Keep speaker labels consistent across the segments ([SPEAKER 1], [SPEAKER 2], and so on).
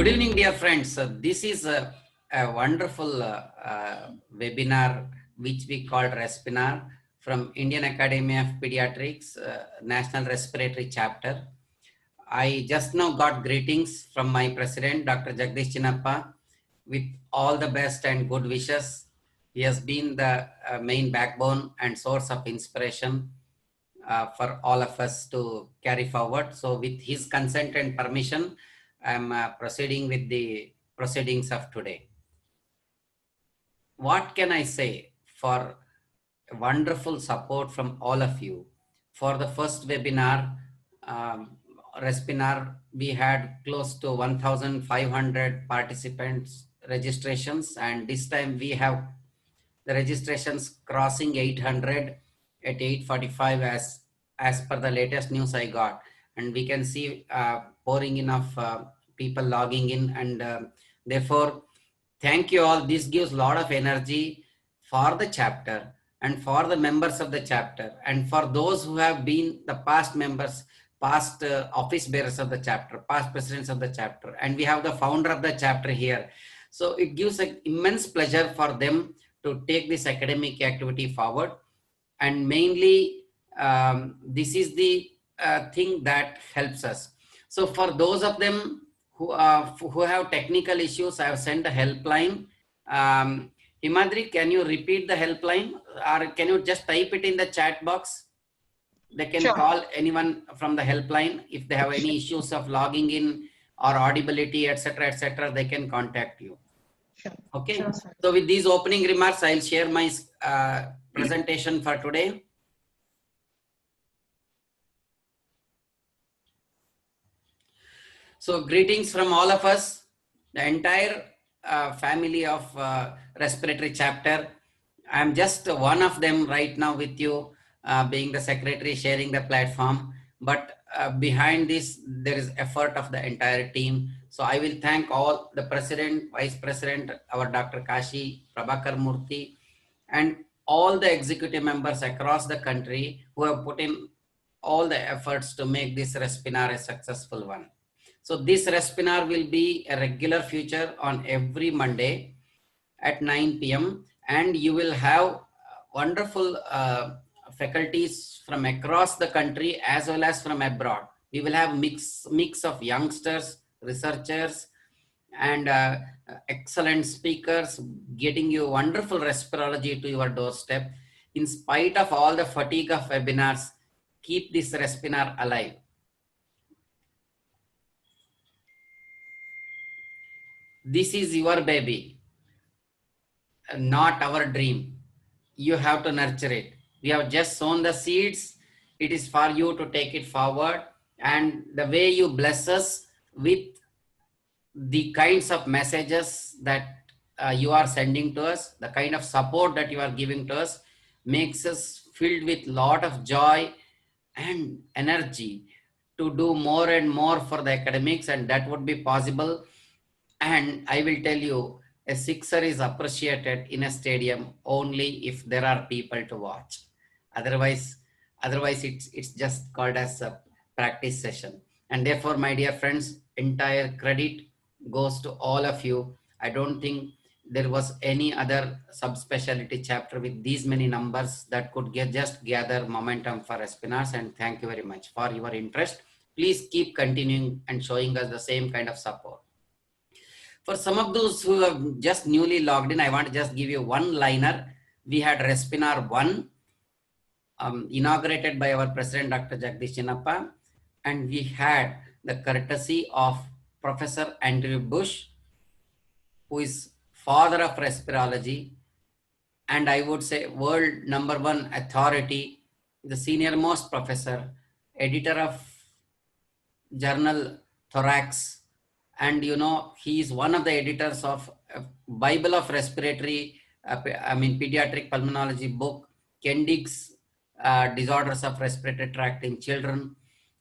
[SPEAKER 1] Good evening, dear friends. This is a wonderful webinar which we called Respinar from Indian Academy of Pediatrics, National Respiratory Chapter. I just now got greetings from my president, Dr. Jagdish Chinnappa, with all the best and good wishes. He has been the main backbone and source of inspiration for all of us to carry forward. So with his consent and permission, I'm proceeding with the proceedings of today. What can I say for wonderful support from all of you? For the first webinar, Respinar, we had close to 1,500 participants registrations, and this time we have the registrations crossing 800 at 8:45 as per the latest news I got, and we can see pouring in of people logging in, and therefore thank you all. This gives a lot of energy for the chapter and for the members of the chapter and for those who have been the past members, past office bearers of the chapter, past presidents of the chapter, and we have the founder of the chapter here. So it gives an immense pleasure for them to take this academic activity forward. And mainly, this is the thing that helps us. So for those of them who have technical issues, I have sent a helpline. Himadri, can you repeat the helpline, or can you just type it in the chat box? They can call anyone from the helpline if they have any issues of logging in or audibility, etc., they can contact you.
[SPEAKER 2] Sure.
[SPEAKER 1] Okay.
[SPEAKER 2] Sure,
[SPEAKER 1] so with these opening remarks, I'll share my presentation for today. So greetings from all of us, the entire family of respiratory chapter. I'm just one of them right now with you, being the secretary, sharing the platform. But behind this, there is effort of the entire team. So I will thank all the president, vice president, our Dr. Kashi Prabhakar Murthy, and all the executive members across the country who have put in all the efforts to make this Respinar a successful one. So this Respinar will be a regular feature on every Monday at 9 p.m. and you will have wonderful faculties from across the country as well as from abroad. We will have mix of youngsters, researchers, and excellent speakers getting you wonderful respirology to your doorstep. In spite of all the fatigue of webinars, keep this Respinar alive. This is your baby, not our dream. You have to nurture it. We have just sown the seeds. It is for you to take it forward. And the way you bless us with the kinds of messages that you are sending to us, the kind of support that you are giving to us, makes us filled with a lot of joy and energy to do more and more for the academics, and that would be possible. And I will tell you, a sixer is appreciated in a stadium only if there are people to watch. Otherwise it's just called as a practice session. And therefore, my dear friends, entire credit goes to all of you. I don't think there was any other subspecialty chapter with these many numbers that could just gather momentum for Respinars. And thank you very much for your interest. Please keep continuing and showing us the same kind of support. For some of those who have just newly logged in, I want to just give you one liner. We had Respinar 1 inaugurated by our president, Dr. Jagdish Chinnappa, and we had the courtesy of Professor Andrew Bush, who is father of respirology, and I would say world #1 authority, the senior most professor, editor of journal Thorax, and you know, he is one of the editors of Bible of Respiratory, Pediatric Pulmonology book, Kendig's Disorders of Respiratory Tract in Children.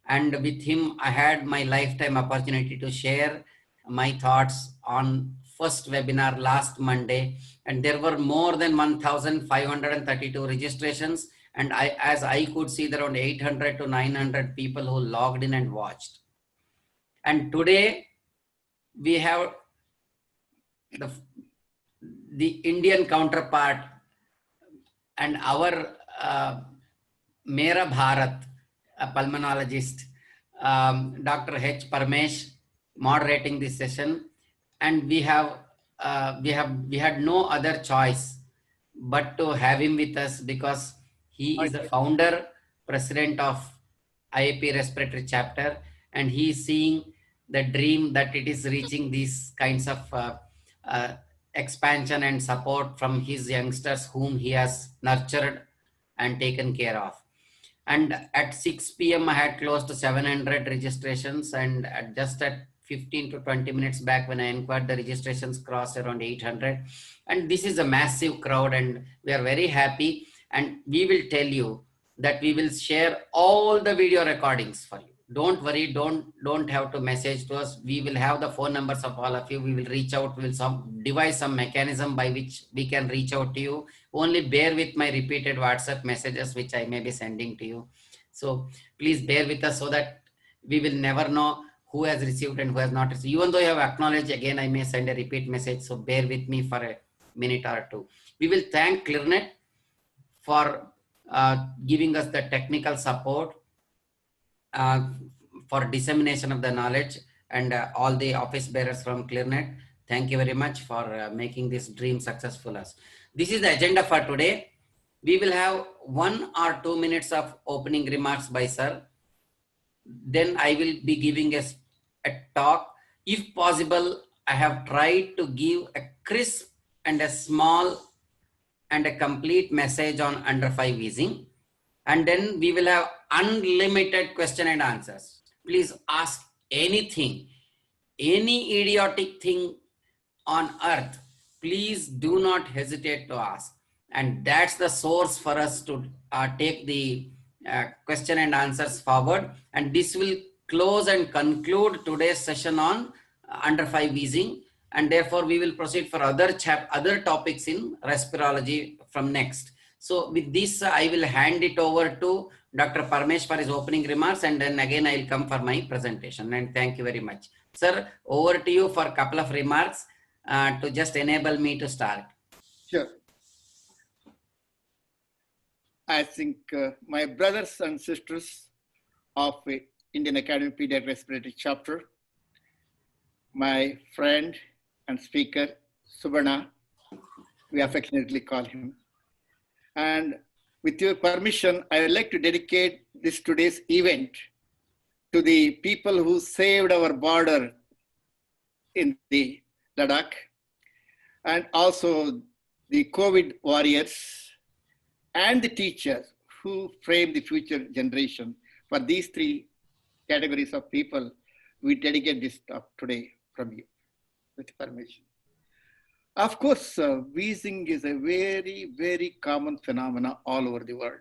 [SPEAKER 1] And with him, I had my lifetime opportunity to share my thoughts on first webinar last Monday. And there were more than 1,532 registrations. And as I could see, there were 800 to 900 people who logged in and watched. And today, we have the Indian counterpart and our Mera Bharat, a pulmonologist, Dr. H. Parmesh, moderating this session, and we had no other choice but to have him with us because he is the founder, president of IAP Respiratory Chapter, and he is seeing the dream that it is reaching these kinds of uh, expansion and support from his youngsters whom he has nurtured and taken care of. And at 6 p.m. I had close to 700 registrations, and just at 15 to 20 minutes back when I inquired, the registrations crossed around 800. And this is a massive crowd, and we are very happy. And we will tell you that we will share all the video recordings for you. Don't worry, don't have to message to us. We will have the phone numbers of all of you. We will reach out. We will devise some mechanism by which we can reach out to you. Only bear with my repeated WhatsApp messages which I may be sending to you. So please bear with us so that we will never know who has received and who has not received. Even though you have acknowledged, again I may send a repeat message. So bear with me for a minute or two. We will thank Clearnet for giving us the technical support for dissemination of the knowledge, and all the office bearers from Clearnet. Thank you very much for making this dream successful. This is the agenda for today. We will have 1 or 2 minutes of opening remarks by sir. Then I will be giving a talk. If possible, I have tried to give a crisp and a small and a complete message on under 5 wheezing. And then we will have unlimited question and answers. Please ask anything, any idiotic thing on earth. Please do not hesitate to ask. And that's the source for us to take the question and answers forward. And this will close and conclude today's session on under 5 wheezing. And therefore, we will proceed for other topics in respirology from next. So with this, I will hand it over to Dr. Parmesh for his opening remarks, and then again I will come for my presentation. And thank you very much. Sir, over to you for a couple of remarks to just enable me to start.
[SPEAKER 2] Sure. I think my brothers and sisters of Indian Academy Pediatric Respiratory Chapter, my friend and speaker, Subarna, we affectionately call him. And with your permission, I would like to dedicate this today's event to the people who saved our border in the Ladakh, and also the COVID warriors and the teachers who frame the future generation. For these 3 categories of people, we dedicate this talk today from you, with permission. Of course, wheezing is a very, very common phenomenon all over the world.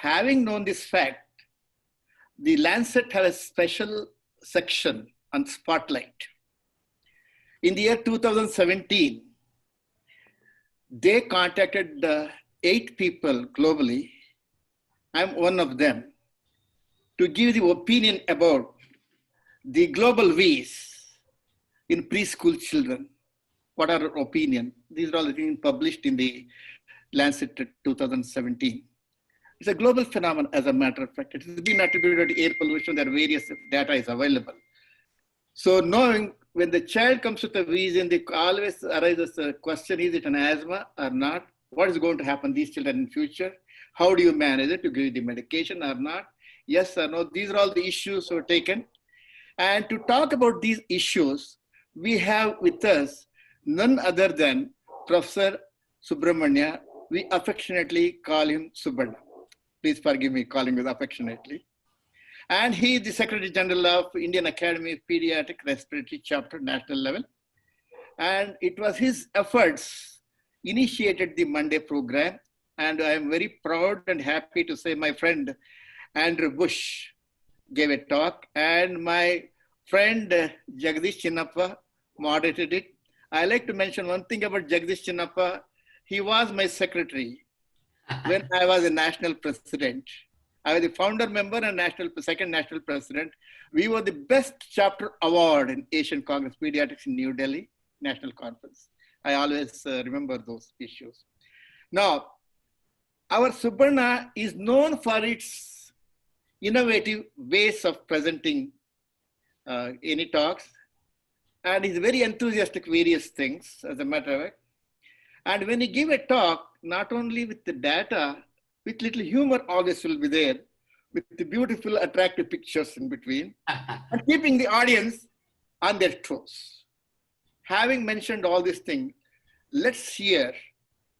[SPEAKER 2] Having known this fact, the Lancet has a special section on Spotlight. In the year 2017, they contacted 8 people globally, I'm one of them, to give the opinion about the global wheeze in preschool children. What are our opinion? These are all the things published in the Lancet 2017. It's a global phenomenon, as a matter of fact. It has been attributed to air pollution. There are various data is available. So knowing when the child comes with a wheezing, they always arises a question, is it an asthma or not? What is going to happen to these children in future? How do you manage it? To give the medication or not? Yes or no? These are all the issues were taken. And to talk about these issues, we have with us none other than Professor Subramania. We affectionately call him Subarna. Please forgive me calling him affectionately. And he is the Secretary General of Indian Academy of Pediatric Respiratory Chapter, national level. And it was his efforts initiated the Monday program. And I am very proud and happy to say my friend Andrew Bush gave a talk, and my friend Jagdish Chinnappa moderated it. I like to mention one thing about Jagdish Chinnappa. He was my secretary when I was a national president. I was the founder member and second national president. We were the best chapter award in Asian Congress Pediatrics in New Delhi National Conference. I always remember those issues. Now, our Subarna is known for its innovative ways of presenting any talks, and is very enthusiastic various things, as a matter of fact. And when you give a talk, not only with the data, with little humor always will be there, with the beautiful, attractive pictures in between, and keeping the audience on their toes. Having mentioned all these things, let's hear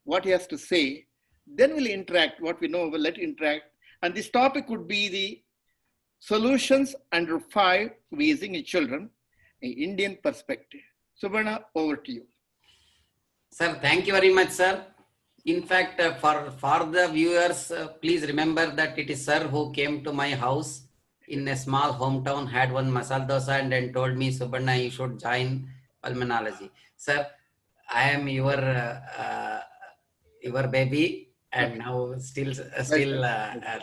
[SPEAKER 2] what he has to say. Then we'll interact. What we know, we'll let interact. And this topic would be the solutions under 5 wheezing in children, an Indian perspective. Subarna, over to you.
[SPEAKER 1] Sir, thank you very much, sir. In fact, for the viewers, please remember that it is sir who came to my house in a small hometown, had one masala dosa, and then told me, Subarna, you should join pulmonology. Sir, I am your baby, and now still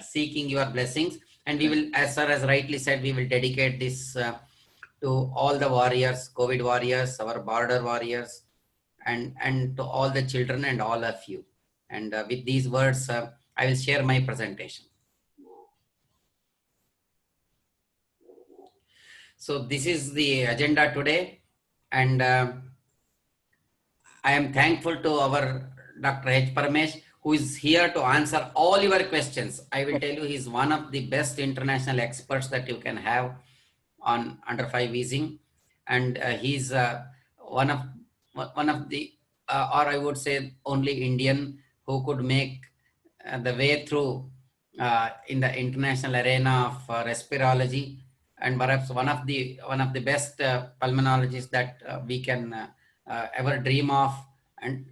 [SPEAKER 1] seeking your blessings. And we will, as sir has rightly said, we will dedicate this to all the warriors, COVID warriors, our border warriors, and to all the children and all of you. And with these words, I will share my presentation. So this is the agenda today, and I am thankful to our Dr. H. Parmesh, who is here to answer all your questions. I will tell you, he's one of the best international experts that you can have on under 5 wheezing, and he's one of the, or I would say only Indian who could make the way through in the international arena of respirology, and perhaps one of the best pulmonologists that we can ever dream of. And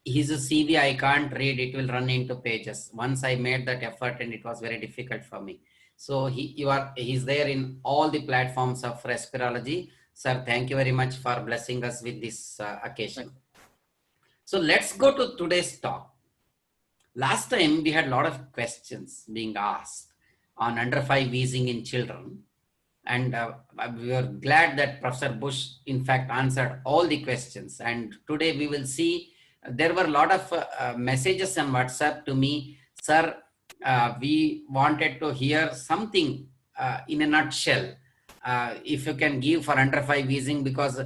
[SPEAKER 1] his CV, I can't read, it will run into pages. Once I made that effort and it was very difficult for me. So he's there in all the platforms of respirology. Sir, thank you very much for blessing us with this occasion. So let's go to today's talk. Last time we had a lot of questions being asked on under 5 wheezing in children. And we were glad that Professor Bush, in fact, answered all the questions. And today we will see, there were a lot of messages on WhatsApp to me. Sir, we wanted to hear something in a nutshell. If you can give for under 5 wheezing, because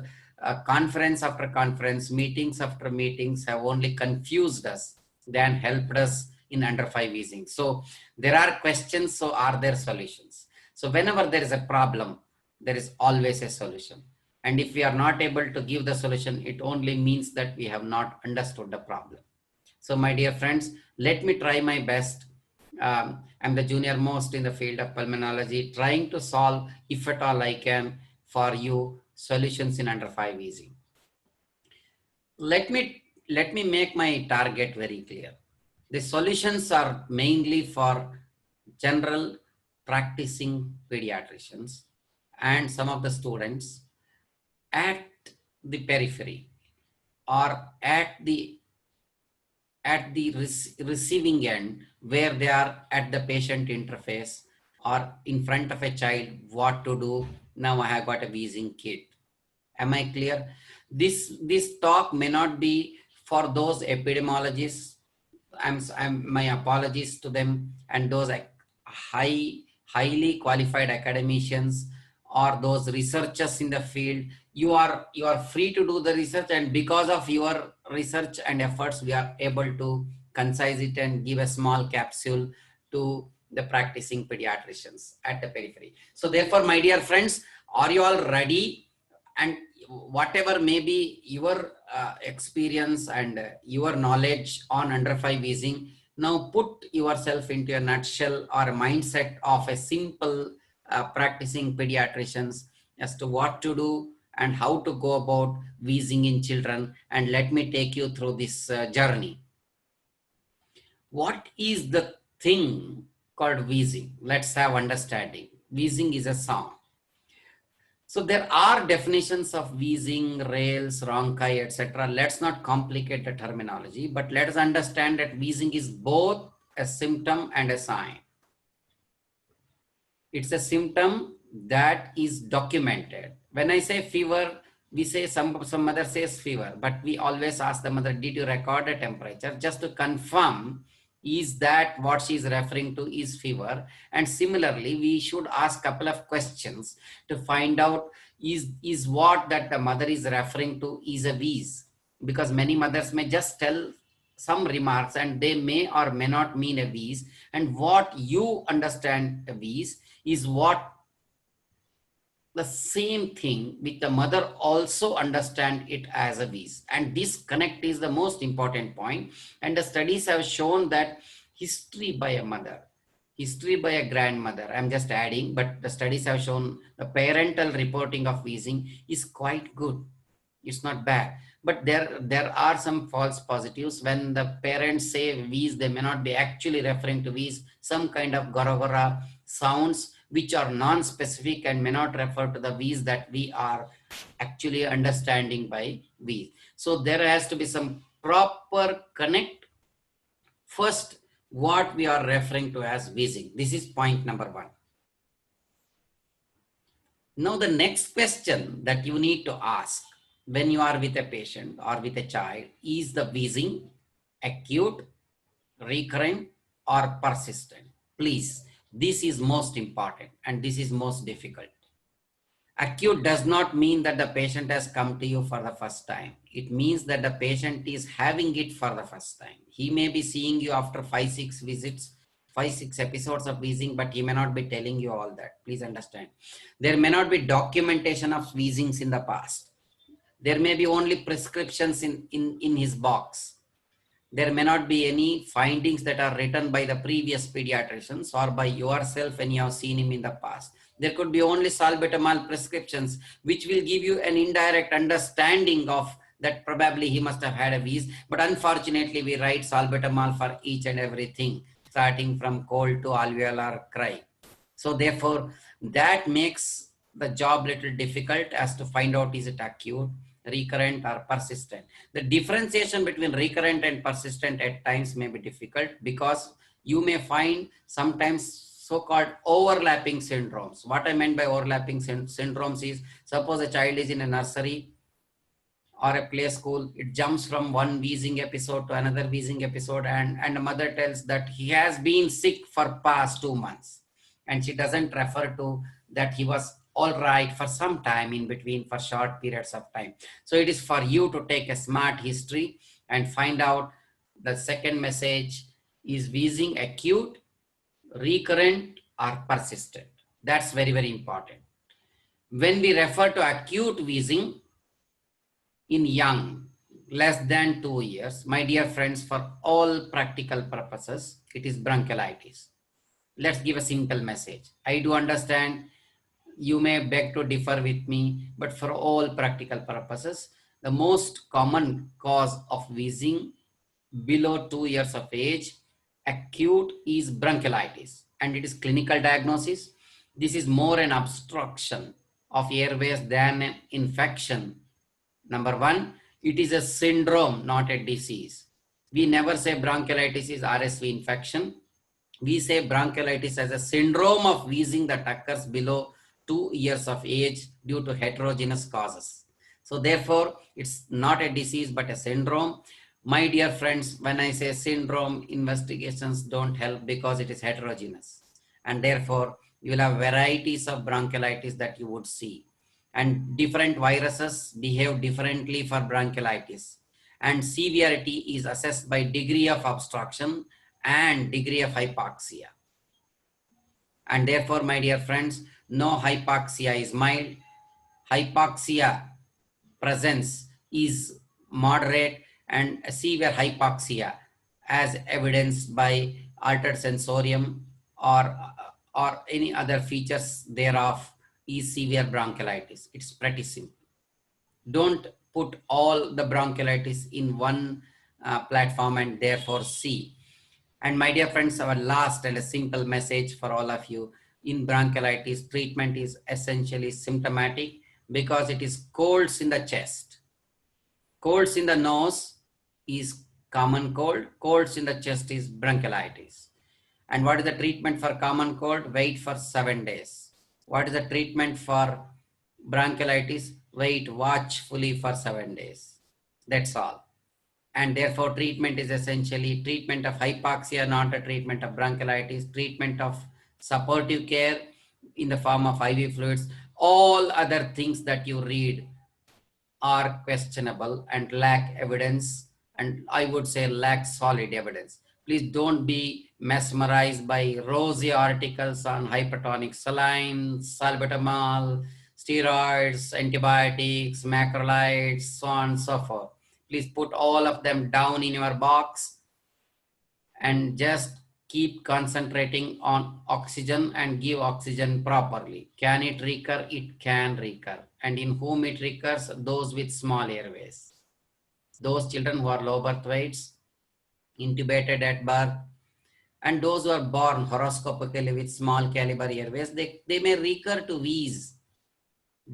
[SPEAKER 1] conference after conference, meetings after meetings have only confused us than helped us in under 5 wheezing. So there are questions, so are there solutions? So whenever there is a problem, there is always a solution. And if we are not able to give the solution, it only means that we have not understood the problem. So my dear friends, let me try my best. I'm the junior most in the field of pulmonology, trying to solve, if at all I can, for you solutions in under 5 wheezing. Let me make my target very clear. The solutions are mainly for general practicing pediatricians and some of the students at the periphery or at the receiving end, where they are at the patient interface or in front of a child, what to do. Now I have got a wheezing kid. Am I clear? This talk may not be for those epidemiologists. My apologies to them, and those highly qualified academicians or those researchers in the field. You are free to do the research, and because of your research and efforts, we are able to concise it and give a small capsule to the practicing pediatricians at the periphery. So therefore, my dear friends, are you all ready? And whatever may be your experience and your knowledge on under 5 wheezing, now put yourself into a nutshell or a mindset of a simple practicing pediatricians as to what to do and how to go about wheezing in children. And let me take you through this journey. What is the thing called wheezing? Let's have understanding. Wheezing is a sound. So there are definitions of wheezing, rales, rhonchi, etc. Let's not complicate the terminology, but let us understand that wheezing is both a symptom and a sign. It's a symptom that is documented. When I say fever, we say some mother says fever, but we always ask the mother, did you record a temperature? Just to confirm, is that what she is referring to is fever? And similarly, we should ask couple of questions to find out is what that the mother is referring to is a wheeze, because many mothers may just tell some remarks and they may or may not mean a wheeze, and what you understand a wheeze is what the same thing with the mother also understand it as a wheeze. And this connect is the most important point. And the studies have shown that history by a mother, history by a grandmother, I'm just adding, but the studies have shown the parental reporting of wheezing is quite good. It's not bad. But there are some false positives. When the parents say wheeze, they may not be actually referring to wheeze, some kind of gora sounds which are non-specific and may not refer to the wheeze that we are actually understanding by wheeze. So there has to be some proper connect. First, what we are referring to as wheezing. This is point number one. Now the next question that you need to ask when you are with a patient or with a child, is the wheezing acute, recurrent, or persistent? Please, this is most important and this is most difficult. Acute does not mean that the patient has come to you for the first time. It means that the patient is having it for the first time. He may be seeing you after 5-6 visits, 5-6 episodes of wheezing, but he may not be telling you all that. Please understand. There may not be documentation of wheezings in the past. There may be only prescriptions in his box. There may not be any findings that are written by the previous pediatricians or by yourself when you have seen him in the past. There could be only salbutamol prescriptions, which will give you an indirect understanding of that probably he must have had a wheeze. But unfortunately, we write salbutamol for each and everything, starting from cold to alveolar cry. So therefore, that makes the job little difficult as to find out is it acute, recurrent, or persistent. The differentiation between recurrent and persistent at times may be difficult because you may find sometimes so-called overlapping syndromes. What I meant by overlapping syndromes is, suppose a child is in a nursery or a play school, it jumps from one wheezing episode to another wheezing episode, and the mother tells that he has been sick for past 2 months, and she doesn't refer to that he was all right for some time in between, for short periods of time. So it is for you to take a smart history and find out the second message is wheezing acute, recurrent, or persistent. That's very, very important. When we refer to acute wheezing in young, less than 2 years, my dear friends, for all practical purposes, it is bronchiolitis. Let's give a simple message. I do understand you may beg to differ with me, but for all practical purposes, the most common cause of wheezing below 2 years of age, acute, is bronchiolitis, and it is clinical diagnosis. This is more an obstruction of airways than an infection. Number one, it is a syndrome, not a disease. We never say bronchiolitis is RSV infection. We say bronchiolitis as a syndrome of wheezing that occurs below 2 years of age due to heterogeneous causes. So therefore, it's not a disease, but a syndrome. My dear friends, when I say syndrome, investigations don't help because it is heterogeneous. And therefore, you will have varieties of bronchiolitis that you would see. And different viruses behave differently for bronchiolitis. And severity is assessed by degree of obstruction and degree of hypoxia. And therefore, my dear friends, no hypoxia is mild. Hypoxia presence is moderate, and severe hypoxia, as evidenced by altered sensorium or any other features thereof, is severe bronchiolitis. It's pretty simple. Don't put all the bronchiolitis in one platform and therefore see. And my dear friends, our last and a simple message for all of you: in bronchiolitis, treatment is essentially symptomatic because it is colds in the chest. Colds in the nose is common cold. Colds in the chest is bronchiolitis. And what is the treatment for common cold? Wait for 7 days. What is the treatment for bronchiolitis? Wait watchfully for 7 days. That's all. And therefore treatment is essentially treatment of hypoxia, not a treatment of bronchiolitis, treatment of supportive care in the form of IV fluids. All other things that you read are questionable and lack evidence, and I would say lack solid evidence. Please don't be mesmerized by rosy articles on hypertonic saline, salbutamol, steroids, antibiotics, macrolides, so on and so forth. Please put all of them down in your box and just keep concentrating on oxygen and give oxygen properly. Can it recur? It can recur. And in whom it recurs? Those with small airways. Those children who are low birth weights, intubated at birth, and those who are born horoscopically with small caliber airways, they may recur to wheeze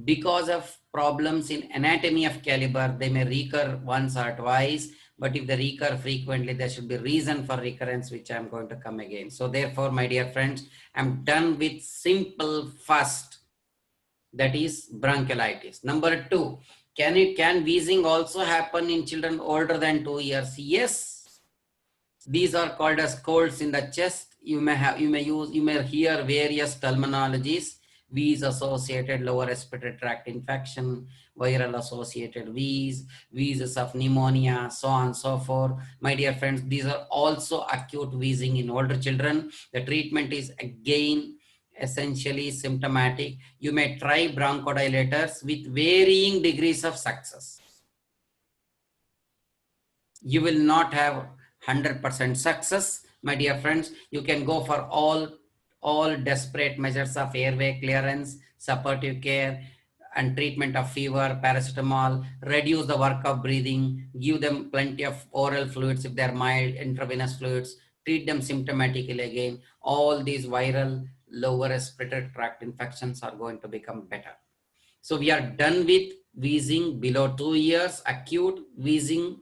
[SPEAKER 1] because of problems in anatomy of caliber. They may recur once or twice, but if they recur frequently, there should be reason for recurrence, which I'm going to come again. So therefore, my dear friends, I'm done with simple first, that is bronchiolitis. Number 2, can wheezing also happen in children older than 2 years? Yes. These are called as colds in the chest. You may hear various terminologies: wheeze associated lower respiratory tract infection, viral associated wheeze, wheezes of pneumonia, so on and so forth. My dear friends, these are also acute wheezing in older children. The treatment is again essentially symptomatic. You may try bronchodilators with varying degrees of success. You will not have 100% success, my dear friends. You can go for all desperate measures of airway clearance, supportive care, and treatment of fever, paracetamol, reduce the work of breathing, give them plenty of oral fluids if they're mild, intravenous fluids, treat them symptomatically again. All these viral lower respiratory tract infections are going to become better. So we are done with wheezing below 2 years, acute wheezing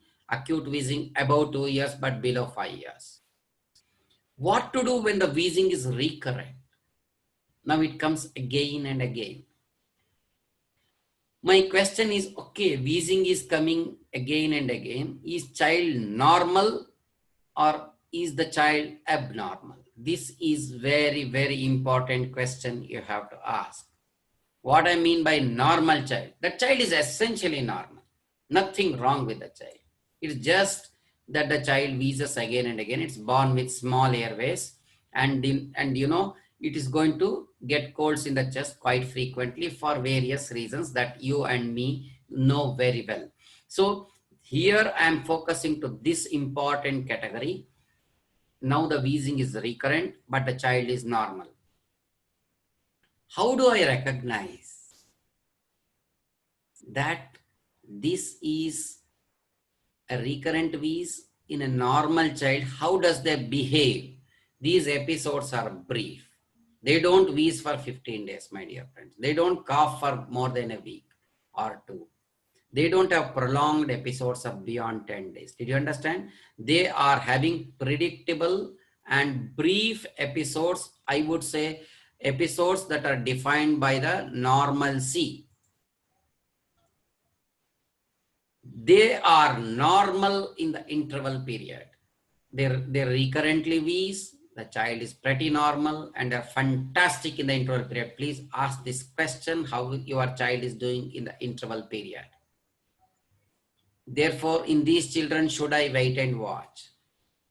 [SPEAKER 1] above 2 years, but below 5 years. What to do when the wheezing is recurrent? Now it comes again and again. My question is, okay, wheezing is coming again and again. Is child normal or is the child abnormal? This is very, very important question you have to ask. What I mean by normal child, the child is essentially normal. Nothing wrong with the child. It's just that the child wheezes again and again. It's born with small airways, and it is going to get colds in the chest quite frequently for various reasons that you and me know very well. So here I am focusing to this important category. Now the wheezing is recurrent, but the child is normal. How do I recognize that this is a recurrent wheeze in a normal child? How does they behave? These episodes are brief. They don't wheeze for 15 days, my dear friends. They don't cough for more than a week or 2. They don't have prolonged episodes of beyond 10 days. Did you understand? They are having predictable and brief episodes. I would say episodes that are defined by the normalcy. They are normal in the interval period. They recurrently wheeze. The child is pretty normal and they're fantastic in the interval period. Please ask this question: how your child is doing in the interval period. Therefore, in these children, should I wait and watch?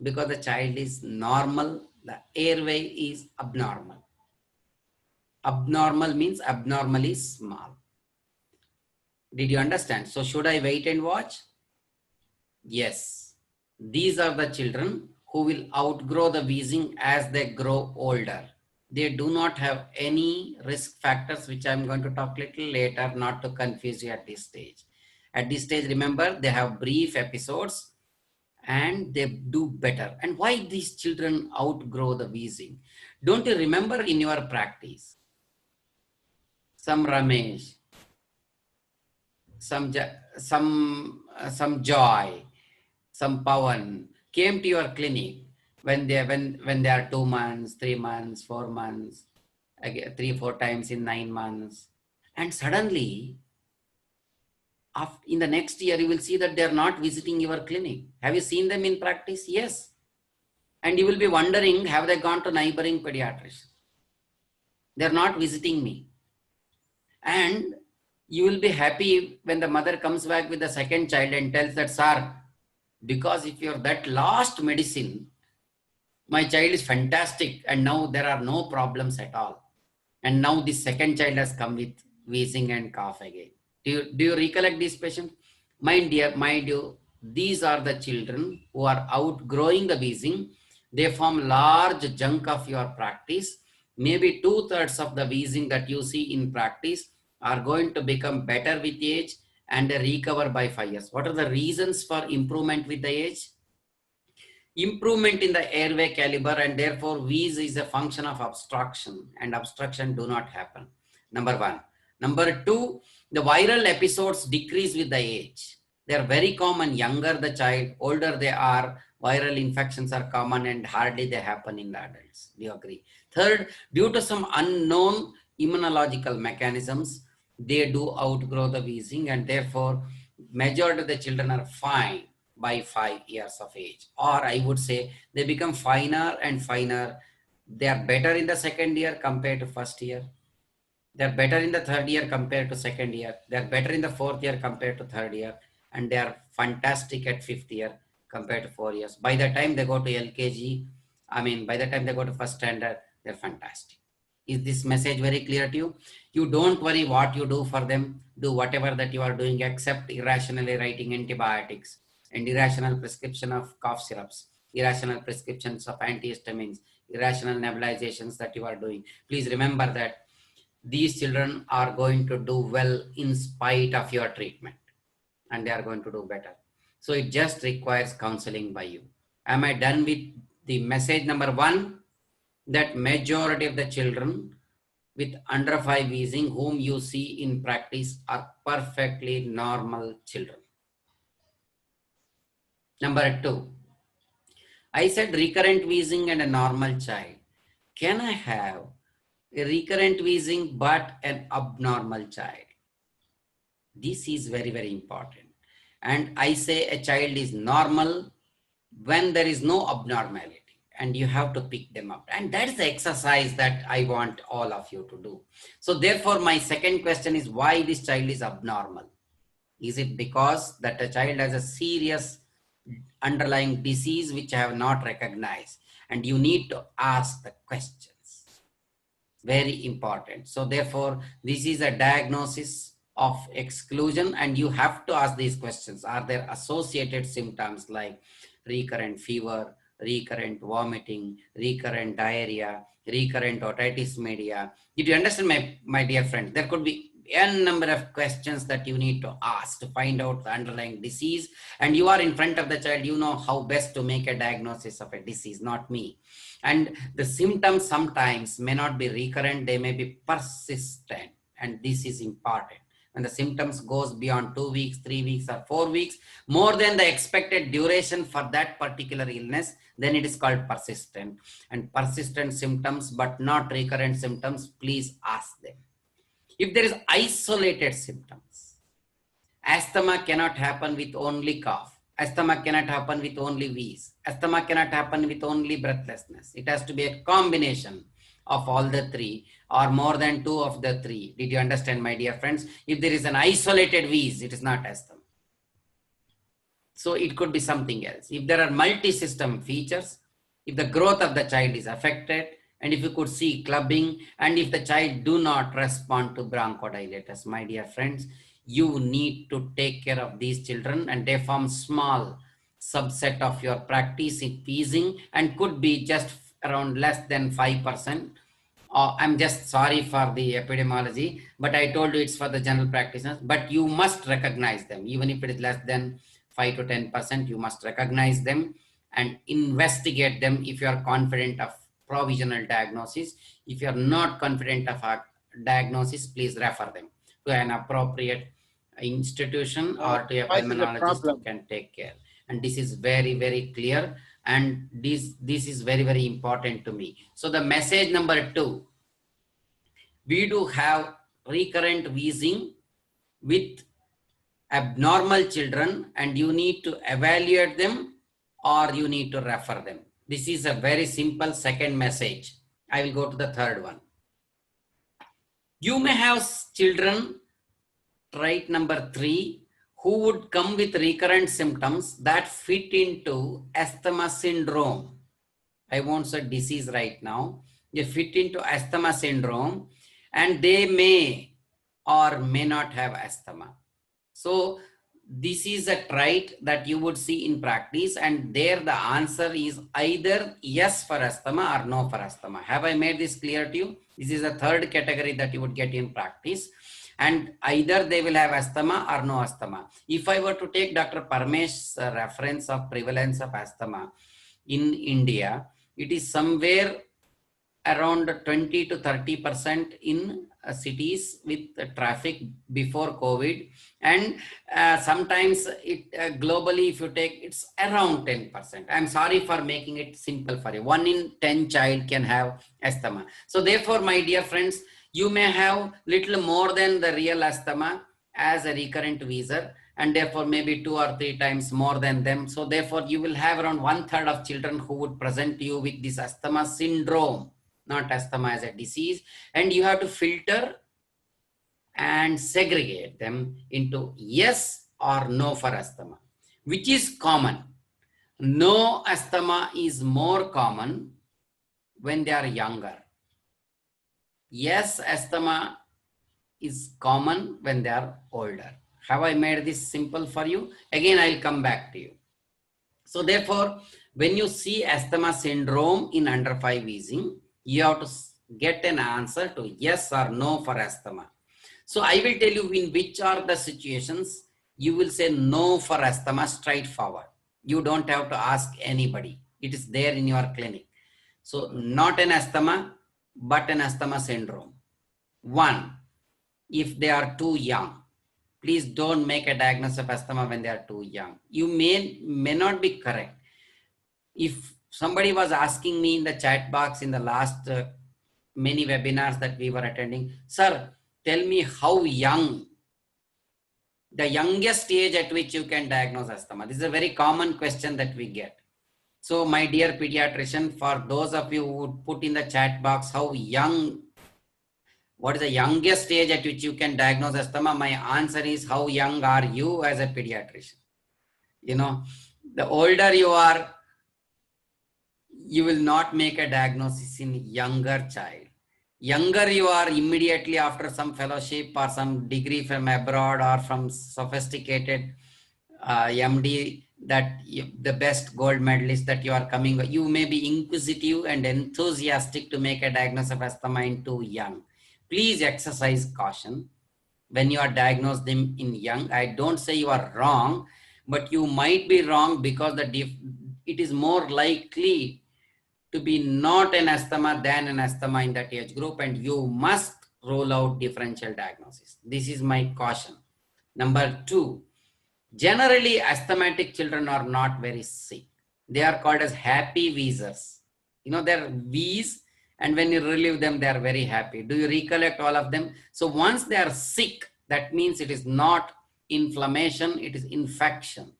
[SPEAKER 1] Because the child is normal, the airway is abnormal. Abnormal means abnormally small. Did you understand? So should I wait and watch? Yes. These are the children who will outgrow the wheezing as they grow older. They do not have any risk factors, which I'm going to talk little later, not to confuse you at this stage. At this stage, remember, they have brief episodes and they do better. And why these children outgrow the wheezing? Don't you remember in your practice, some Ramesh, some Joy, some Pawan came to your clinic when they are 2 months, 3 months, 4 months, again 3-4 times in 9 months, and suddenly after, in the next year you will see that they are not visiting your clinic. Have you seen them in practice? Yes. And you will be wondering, have they gone to neighboring pediatrician? They are not visiting me. And you will be happy when the mother comes back with the second child and tells that, sir, because if you're that last medicine, my child is fantastic and now there are no problems at all. And now the second child has come with wheezing and cough again. Do you recollect these patients? Mind you, these are the children who are outgrowing the wheezing. They form large chunk of your practice. Maybe 2/3 of the wheezing that you see in practice are going to become better with age and recover by 5 years. What are the reasons for improvement with the age? Improvement in the airway caliber, and therefore wheeze is a function of obstruction, and obstruction do not happen. Number one. Number two, the viral episodes decrease with the age. They are very common. Younger the child, older they are, viral infections are common and hardly they happen in the adults. Do you agree? Third, due to some unknown immunological mechanisms, they do outgrow the wheezing, and therefore majority of the children are fine by 5 years of age. Or I would say they become finer and finer. They are better in the second year compared to first year. They are better in the third year compared to second year. They are better in the fourth year compared to third year. And they are fantastic at fifth year compared to 4 years. By the time they go to LKG, by the time they go to first standard, they're fantastic. Is this message very clear to you? You don't worry what you do for them. Do whatever that you are doing, except irrationally writing antibiotics and irrational prescription of cough syrups, irrational prescriptions of antihistamines, irrational nebulizations that you are doing. Please remember that these children are going to do well in spite of your treatment, and they are going to do better. So it just requires counseling by you. Am I done with the message number one? That majority of the children with under 5 wheezing whom you see in practice are perfectly normal children. Number two, I said recurrent wheezing and a normal child. Can I have a recurrent wheezing but an abnormal child? This is very, very important. And I say a child is normal when there is no abnormality, and you have to pick them up. And that is the exercise that I want all of you to do. So therefore, my second question is why this child is abnormal. Is it because that a child has a serious underlying disease which I have not recognized? And you need to ask the questions. Very important. So therefore, this is a diagnosis of exclusion, and you have to ask these questions. Are there associated symptoms like recurrent fever, recurrent vomiting, recurrent diarrhea, recurrent otitis media? Did you understand, my dear friend? There could be n number of questions that you need to ask to find out the underlying disease. And you are in front of the child, you know how best to make a diagnosis of a disease, not me. And the symptoms sometimes may not be recurrent, they may be persistent, and this is important. When the symptoms goes beyond 2 weeks, 3 weeks, or 4 weeks, more than the expected duration for that particular illness, then it is called persistent. And persistent symptoms but not recurrent symptoms, please ask them. If there is isolated symptoms, asthma cannot happen with only cough. Asthma cannot happen with only wheeze. Asthma cannot happen with only breathlessness. It has to be a combination of all the three or more than two of the three. Did you understand, my dear friends? If there is an isolated wheeze, it is not asthma. So it could be something else. If there are multi-system features, if the growth of the child is affected, and if you could see clubbing, and if the child do not respond to bronchodilators, my dear friends, you need to take care of these children, and they form small subset of your practice in wheezing and could be just around less than 5%. I'm just sorry for the epidemiology, but I told you it's for the general practitioners, but you must recognize them. Even if it is less than 5 to 10%, you must recognize them and investigate them if you are confident of provisional diagnosis. If you are not confident of a diagnosis, please refer them to an appropriate institution or to a pulmonologist who can take care. And this is very, very clear. And this is very, very important to me. So the message number 2, we do have recurrent wheezing with abnormal children, and you need to evaluate them or you need to refer them. This is a very simple second message. I will go to the third one. You may have children, trait number 3, who would come with recurrent symptoms that fit into asthma syndrome. I won't say disease right now. They fit into asthma syndrome, and they may or may not have asthma. So this is a trait that you would see in practice, and there the answer is either yes for asthma or no for asthma. Have I made this clear to you? This is a third category that you would get in practice, and either they will have asthma or no asthma. If I were to take Dr. Parmesh's reference of prevalence of asthma in India, it is somewhere around 20 to 30% in cities with traffic before COVID, and sometimes it globally, if you take, it's around 10%. I'm sorry for making it simple for you. 1 in 10 child can have asthma. So therefore, my dear friends, you may have little more than the real asthma as a recurrent wheezer, and therefore maybe 2 or 3 times more than them. So therefore, you will have around 1/3 of children who would present to you with this asthma syndrome, not asthma as a disease. And you have to filter and segregate them into yes or no for asthma, which is common. No asthma is more common when they are younger. Yes, asthma is common when they are older. Have I made this simple for you? Again, I'll come back to you. So therefore, when you see asthma syndrome in under 5 wheezing, you have to get an answer to yes or no for asthma. So I will tell you in which are the situations you will say no for asthma straightforward. You don't have to ask anybody. It is there in your clinic. So not an asthma, but an asthma syndrome. 1, if they are too young. Please don't make a diagnosis of asthma when they are too young. You may not be correct. If somebody was asking me in the chat box in the last many webinars that we were attending, sir, tell me how young, the youngest age at which you can diagnose asthma. This is a very common question that we get. So my dear pediatrician, for those of you who would put in the chat box how young, what is the youngest age at which you can diagnose asthma? My answer is, how young are you as a pediatrician? You know, the older you are, you will not make a diagnosis in younger child. Younger you are, immediately after some fellowship or some degree from abroad or from sophisticated MD, that the best gold medalist that you are coming, you may be inquisitive and enthusiastic to make a diagnosis of asthma in too young. Please exercise caution when you are diagnosed them in young. I don't say you are wrong, but you might be wrong because it is more likely to be not an asthma than an asthma in that age group, and you must rule out differential diagnosis. This is my caution. Number 2, generally asthmatic children are not very sick. They are called as happy wheezers. You know, they're wheeze, and when you relieve them, they are very happy. Do you recollect all of them? So once they are sick, that means it is not inflammation, it is infection.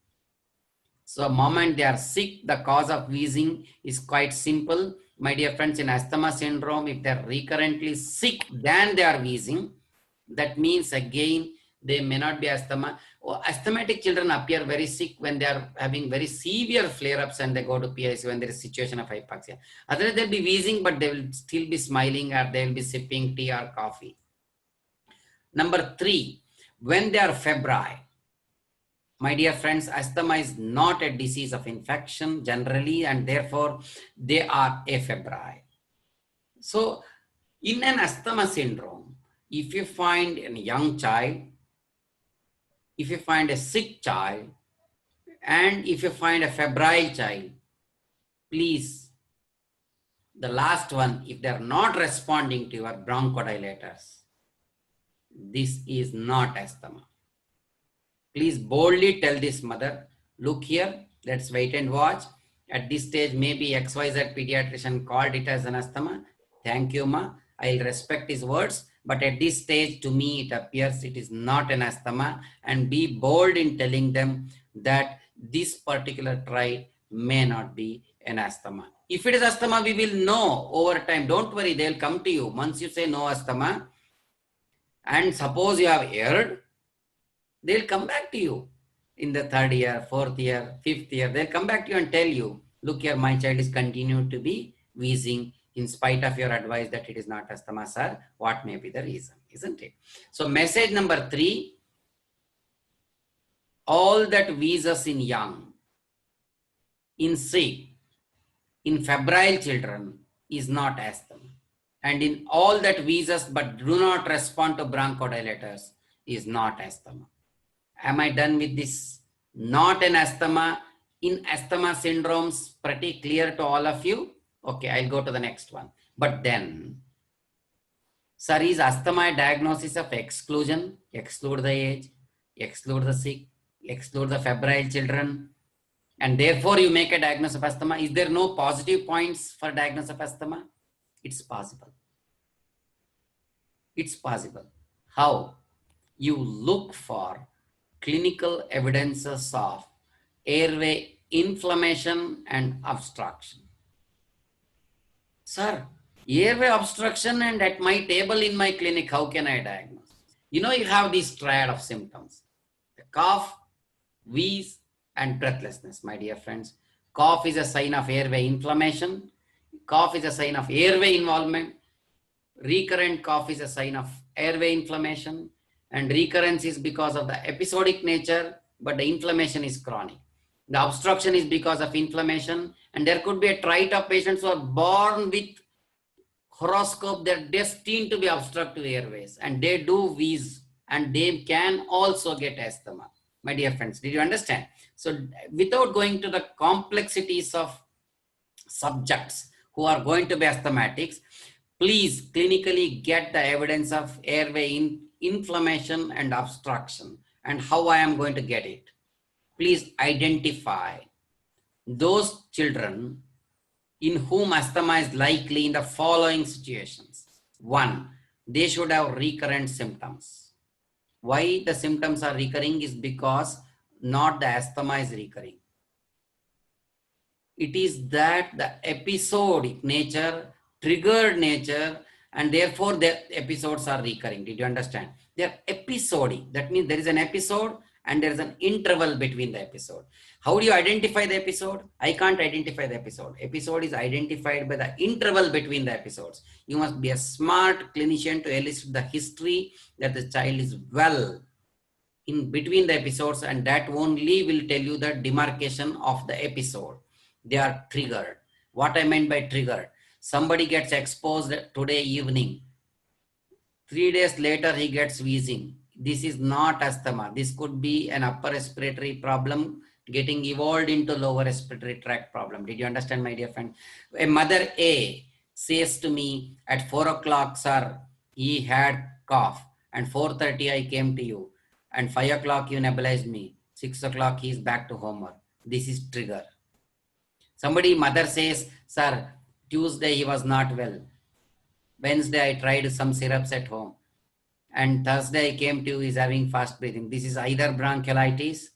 [SPEAKER 1] So the moment they are sick, the cause of wheezing is quite simple. My dear friends, in asthma syndrome, if they're recurrently sick, then they are wheezing. That means again, they may not be asthma. Asthmatic children appear very sick when they are having very severe flare-ups and they go to PICU when there is a situation of hypoxia. Otherwise, they'll be wheezing, but they will still be smiling, or they will be sipping tea or coffee. Number 3, when they are febrile. My dear friends, asthma is not a disease of infection generally, and therefore they are afebrile. So in an asthma syndrome, if you find a young child, if you find a sick child, and if you find a febrile child, please, the last one, if they are not responding to your bronchodilators, this is not asthma. Please boldly tell this mother, look here, let's wait and watch. At this stage, maybe XYZ pediatrician called it as an asthma. Thank you, ma. I'll respect his words. But at this stage, to me, it appears it is not an asthma, and be bold in telling them that this particular trial may not be an asthma. If it is asthma, we will know over time. Don't worry, they'll come to you. Once you say no asthma, and suppose you have erred, they'll come back to you in the 3rd year, 4th year, 5th year. They'll come back to you and tell you, look here, my child is continued to be wheezing in spite of your advice that it is not asthma, sir. What may be the reason, isn't it? So message number 3, all that wheezes in young, in sick, in febrile children is not asthma. And in all that wheezes but do not respond to bronchodilators is not asthma. Am I done with this? Not an asthma. In asthma syndromes, pretty clear to all of you. Okay, I'll go to the next one. But then, sir, is asthma a diagnosis of exclusion? Exclude the age, exclude the sick, exclude the febrile children, and therefore you make a diagnosis of asthma. Is there no positive points for diagnosis of asthma? It's possible. It's possible. How? You look for clinical evidences of airway inflammation and obstruction. Sir, airway obstruction and at my table in my clinic, how can I diagnose? You know, you have this triad of symptoms: the cough, wheeze, and breathlessness, my dear friends. Cough is a sign of airway inflammation. Cough is a sign of airway involvement. Recurrent cough is a sign of airway inflammation, and recurrence is because of the episodic nature, but the inflammation is chronic. The obstruction is because of inflammation, and there could be a trait of patients who are born with horoscope, they're destined to be obstructive airways, and they do wheeze, and they can also get asthma. My dear friends, did you understand? So without going to the complexities of subjects who are going to be asthmatics, please clinically get the evidence of airway inflammation and obstruction. And how I am going to get it? Please identify those children in whom asthma is likely in the following situations. 1, they should have recurrent symptoms. Why the symptoms are recurring is because not the asthma is recurring. It is that the episodic nature, triggered nature, and therefore the episodes are recurring. Did you understand? They are episodic. That means there is an episode and there is an interval between the episode. How do you identify the episode? I can't identify the episode. Episode is identified by the interval between the episodes. You must be a smart clinician to elicit the history that the child is well in between the episodes, and that only will tell you the demarcation of the episode. They are triggered. What I meant by triggered: somebody gets exposed today evening, 3 days later he gets wheezing. This is not asthma. This could be an upper respiratory problem getting evolved into lower respiratory tract problem. Did you understand, my dear friend? A mother A says to me at 4 o'clock, sir, he had cough, and 4:30 I came to you, and 5 o'clock you nebulized me, 6 o'clock he is back to homework. This is trigger. Somebody, mother says, sir, Tuesday he was not well. Wednesday I tried some syrups at home, and Thursday I came to you, he's having fast breathing. This is either bronchiolitis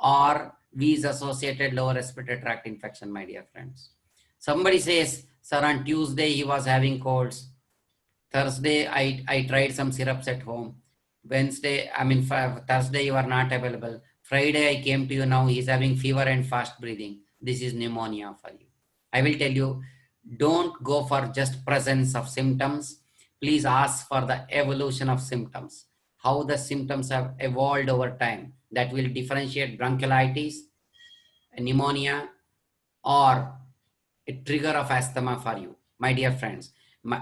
[SPEAKER 1] or wheeze associated lower respiratory tract infection, my dear friends. Somebody says, sir, on Tuesday he was having colds. Thursday I tried some syrups at home. Thursday you are not available. Friday I came to you, now he's having fever and fast breathing. This is pneumonia for you. I will tell you, don't go for just presence of symptoms. Please ask for the evolution of symptoms, how the symptoms have evolved over time. That will differentiate bronchiolitis, pneumonia, or a trigger of asthma for you, my dear friends.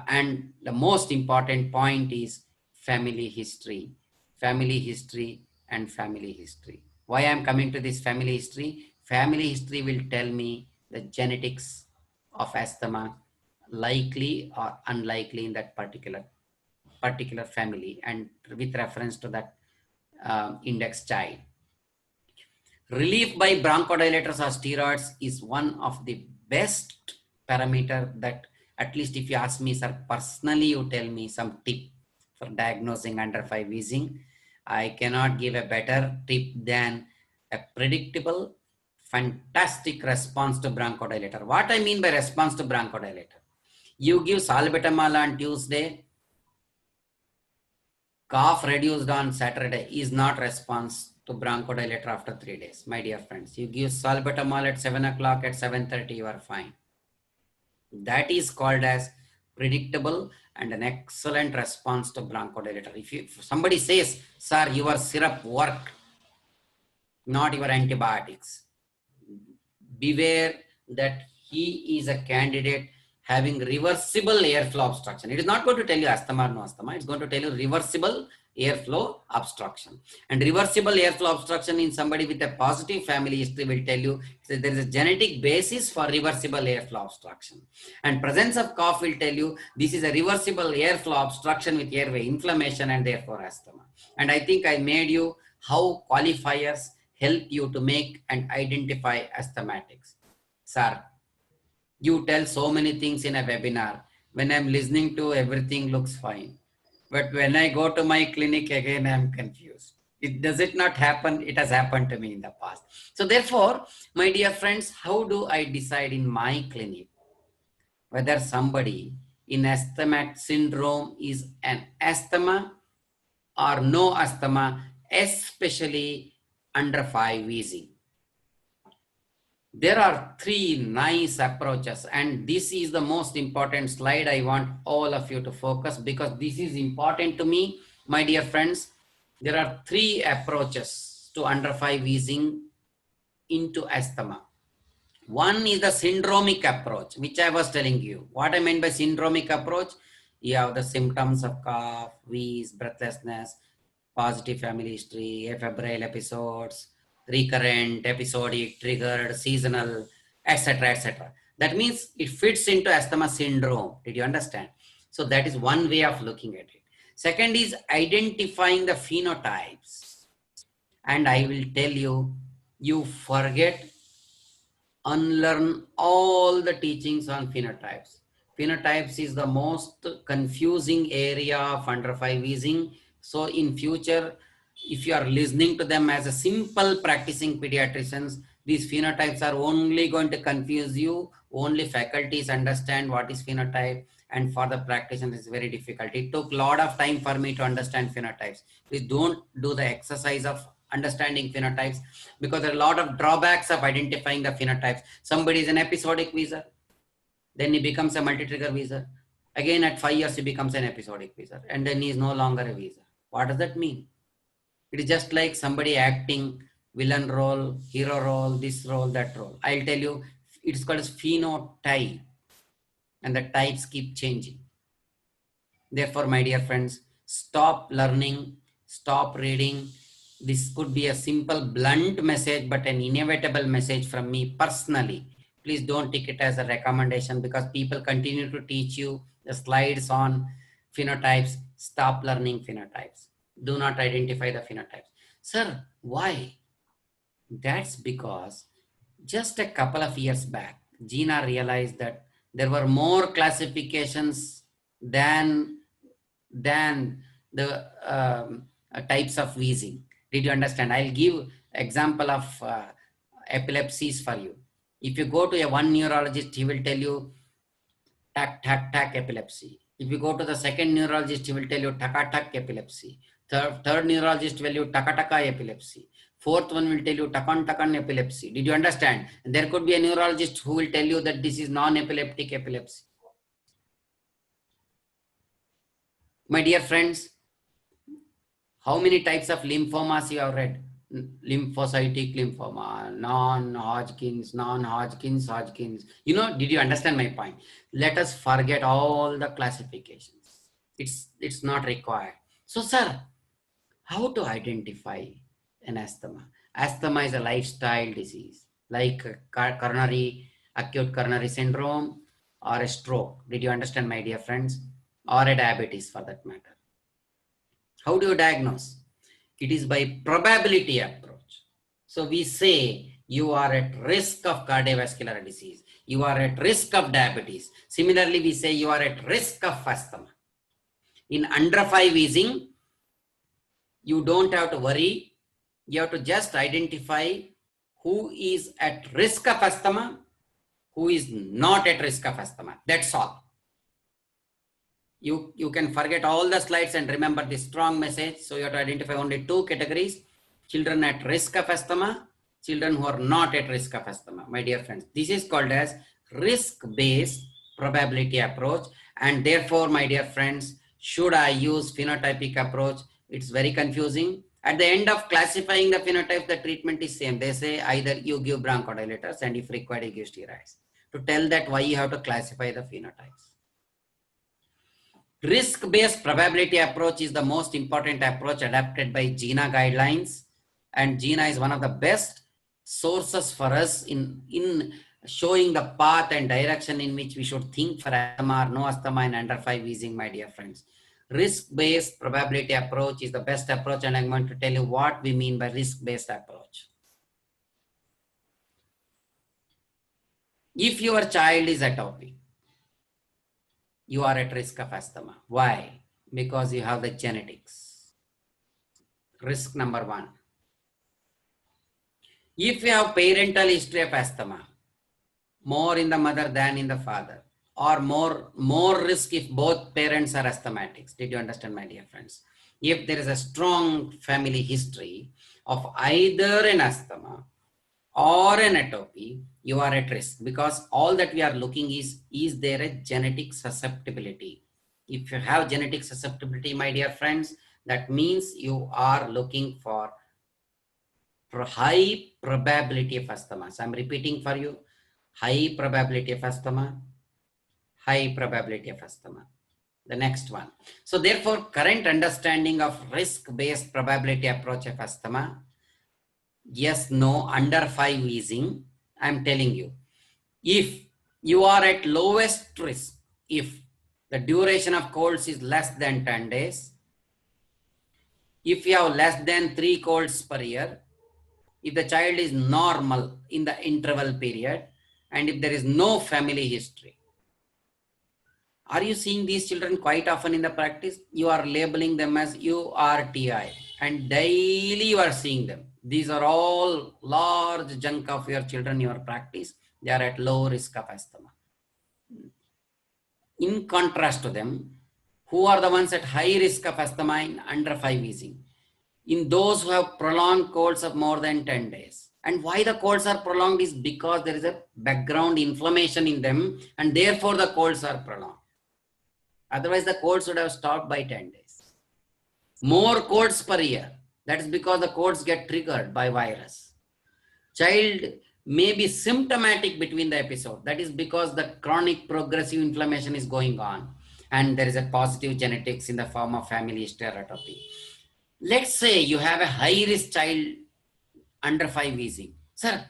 [SPEAKER 1] And the most important point is family history, family history, and family history. Why I am coming to this family history? Family history will tell me the genetics of asthma, likely or unlikely in that particular family, and with reference to that index child. Relief by bronchodilators or steroids is one of the best parameter that, at least if you ask me, sir, personally, you tell me some tip for diagnosing under 5 wheezing. I cannot give a better tip than a predictable, fantastic response to bronchodilator. What I mean by response to bronchodilator, you give salbutamol on Tuesday, cough reduced on Saturday is not response to bronchodilator after 3 days. My dear friends, you give salbutamol at 7 o'clock, at 7:30, you are fine. That is called as predictable and an excellent response to bronchodilator. If somebody says, sir, your syrup worked, not your antibiotics, beware that he is a candidate having reversible airflow obstruction. It is not going to tell you asthma or no asthma. It's going to tell you reversible airflow obstruction. And reversible airflow obstruction in somebody with a positive family history will tell you that there is a genetic basis for reversible airflow obstruction. And presence of cough will tell you this is a reversible airflow obstruction with airway inflammation and therefore asthma. And I think I made you how qualifiers help you to make and identify asthmatics. Sir, you tell so many things in a webinar. When I'm listening to, everything looks fine. But when I go to my clinic again, I'm confused. Does it not happen? It has happened to me in the past. So therefore, my dear friends, how do I decide in my clinic whether somebody in asthmatic syndrome is an asthma or no asthma, especially under 5 wheezing? There are 3 nice approaches, and this is the most important slide I want all of you to focus, because this is important to me, my dear friends. There are 3 approaches to under 5 wheezing into asthma. One is the syndromic approach, which I was telling you. What I meant by syndromic approach, you have the symptoms of cough, wheeze, breathlessness, positive family history, febrile episodes, recurrent, episodic, triggered, seasonal, etc., etc. That means it fits into asthma syndrome. Did you understand? So that is one way of looking at it. Second is identifying the phenotypes. And I will tell you, you forget, unlearn all the teachings on phenotypes. Phenotypes is the most confusing area of under 5 wheezing. So in future, if you are listening to them as a simple practicing pediatricians, these phenotypes are only going to confuse you. Only faculties understand what is phenotype, and for the practitioners it's very difficult. It took a lot of time for me to understand phenotypes. Please don't do the exercise of understanding phenotypes, because there are a lot of drawbacks of identifying the phenotypes. Somebody is an episodic wheezer, then he becomes a multi-trigger wheezer. Again at 5 years he becomes an episodic wheezer, and then he is no longer a wheezer. What does that mean? It is just like somebody acting villain role, hero role, this role, that role. I'll tell you, it's called as phenotype, and the types keep changing. Therefore, my dear friends, stop learning, stop reading. This could be a simple, blunt message, but an inevitable message from me personally. Please don't take it as a recommendation, because people continue to teach you the slides on phenotypes. Stop learning phenotypes. Do not identify the phenotypes. Sir, why? That's because just a couple of years back, Gina realized that there were more classifications than the types of wheezing. Did you understand? I'll give example of epilepsies for you. If you go to one neurologist, he will tell you tack, tack, tack epilepsy. If you go to the second neurologist, he will tell you taka, tak epilepsy. Third neurologist will tell you taka, taka epilepsy. Fourth one will tell you takan, takan epilepsy. Did you understand? There could be a neurologist who will tell you that this is non-epileptic epilepsy. My dear friends, how many types of lymphomas you have read? Lymphocytic lymphoma, non-Hodgkin's, Hodgkin's. You know, did you understand my point? Let us forget all the classifications. It's not required. So, sir, how to identify an asthma? Asthma is a lifestyle disease, like acute coronary syndrome, or a stroke. Did you understand, my dear friends? Or a diabetes, for that matter. How do you diagnose? It is by probability approach. So we say you are at risk of cardiovascular disease. You are at risk of diabetes. Similarly, we say you are at risk of asthma. In under 5 wheezing, you don't have to worry. You have to just identify who is at risk of asthma, who is not at risk of asthma. That's all. You can forget all the slides and remember this strong message. So you have to identify only 2 categories: children at risk of asthma, children who are not at risk of asthma. My dear friends, this is called as risk-based probability approach. And therefore, my dear friends, should I use phenotypic approach? It's very confusing. At the end of classifying the phenotype, the treatment is same. They say either you give bronchodilators and if required, you give steroids. To tell that why you have to classify the phenotypes. Risk-based probability approach is the most important approach adapted by GINA guidelines, and GINA is one of the best sources for us in showing the path and direction in which we should think for asthma or no asthma in under 5 wheezing, my dear friends. Risk-based probability approach is the best approach, and I'm going to tell you what we mean by risk-based approach. If your child is atopic, you are at risk of asthma. Why? Because you have the genetics. Risk number 1. If you have parental history of asthma, more in the mother than in the father, or more risk if both parents are asthmatics. Did you understand, my dear friends? If there is a strong family history of either an asthma or an atopy, you are at risk, because all that we are looking is there a genetic susceptibility? If you have genetic susceptibility, my dear friends, that means you are looking for high probability of asthma. So I'm repeating for you: high probability of asthma, high probability of asthma. The next one. So therefore, current understanding of risk-based probability approach of asthma, yes, no, under 5 wheezing, I'm telling you, if you are at lowest risk, if the duration of colds is less than 10 days, if you have less than 3 colds per year, if the child is normal in the interval period, and if there is no family history. Are you seeing these children quite often in the practice? You are labeling them as URTI, and daily you are seeing them. These are all large chunk of your children, your practice. They are at low risk of asthma. In contrast to them, who are the ones at high risk of asthma in under 5 wheezing? In those who have prolonged colds of more than 10 days. And why the colds are prolonged is because there is a background inflammation in them, and therefore the colds are prolonged. Otherwise, the colds would have stopped by 10 days. More colds per year. That is because the colds get triggered by virus. Child may be symptomatic between the episode. That is because the chronic progressive inflammation is going on, and there is a positive genetics in the form of family history or atopy. Let's say you have a high-risk child under 5 wheezing. Sir,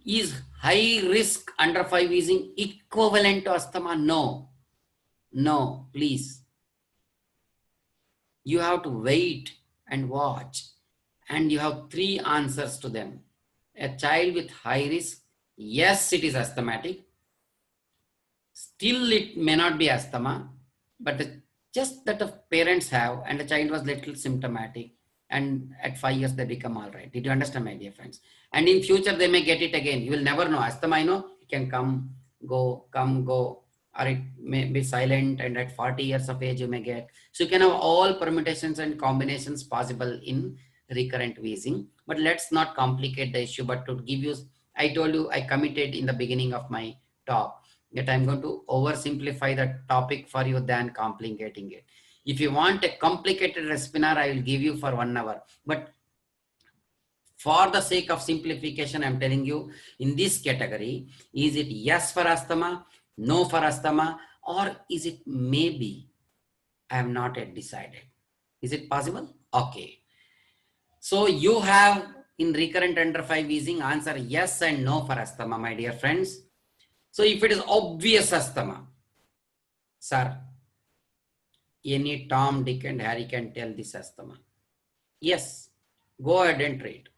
[SPEAKER 1] is high risk under 5 wheezing equivalent to asthma? No. No, please. You have to wait and watch, and you have 3 answers to them. A child with high risk, yes, it is asthmatic. Still, it may not be asthma, but just that the parents have, and the child was little symptomatic, and at 5 years they become all right. Did you understand, my dear friends? And in future they may get it again. You will never know. Asthma, I know, it can come, go, or it may be silent, and at 40 years of age you may get. So you can have all permutations and combinations possible in recurrent wheezing. But let's not complicate the issue, but to give you, I told you, I committed in the beginning of my talk that I'm going to oversimplify the topic for you than complicating it. If you want a complicated respinar, I will give you for 1 hour. But for the sake of simplification, I'm telling you, in this category, is it yes for asthma, no for asthma, or is it maybe? I have not yet decided. Is it possible? Okay. So you have in recurrent under 5 wheezing answer yes and no for asthma, my dear friends. So if it is obvious asthma, sir, any Tom, Dick and Harry can tell this asthma. Yes, go ahead and treat.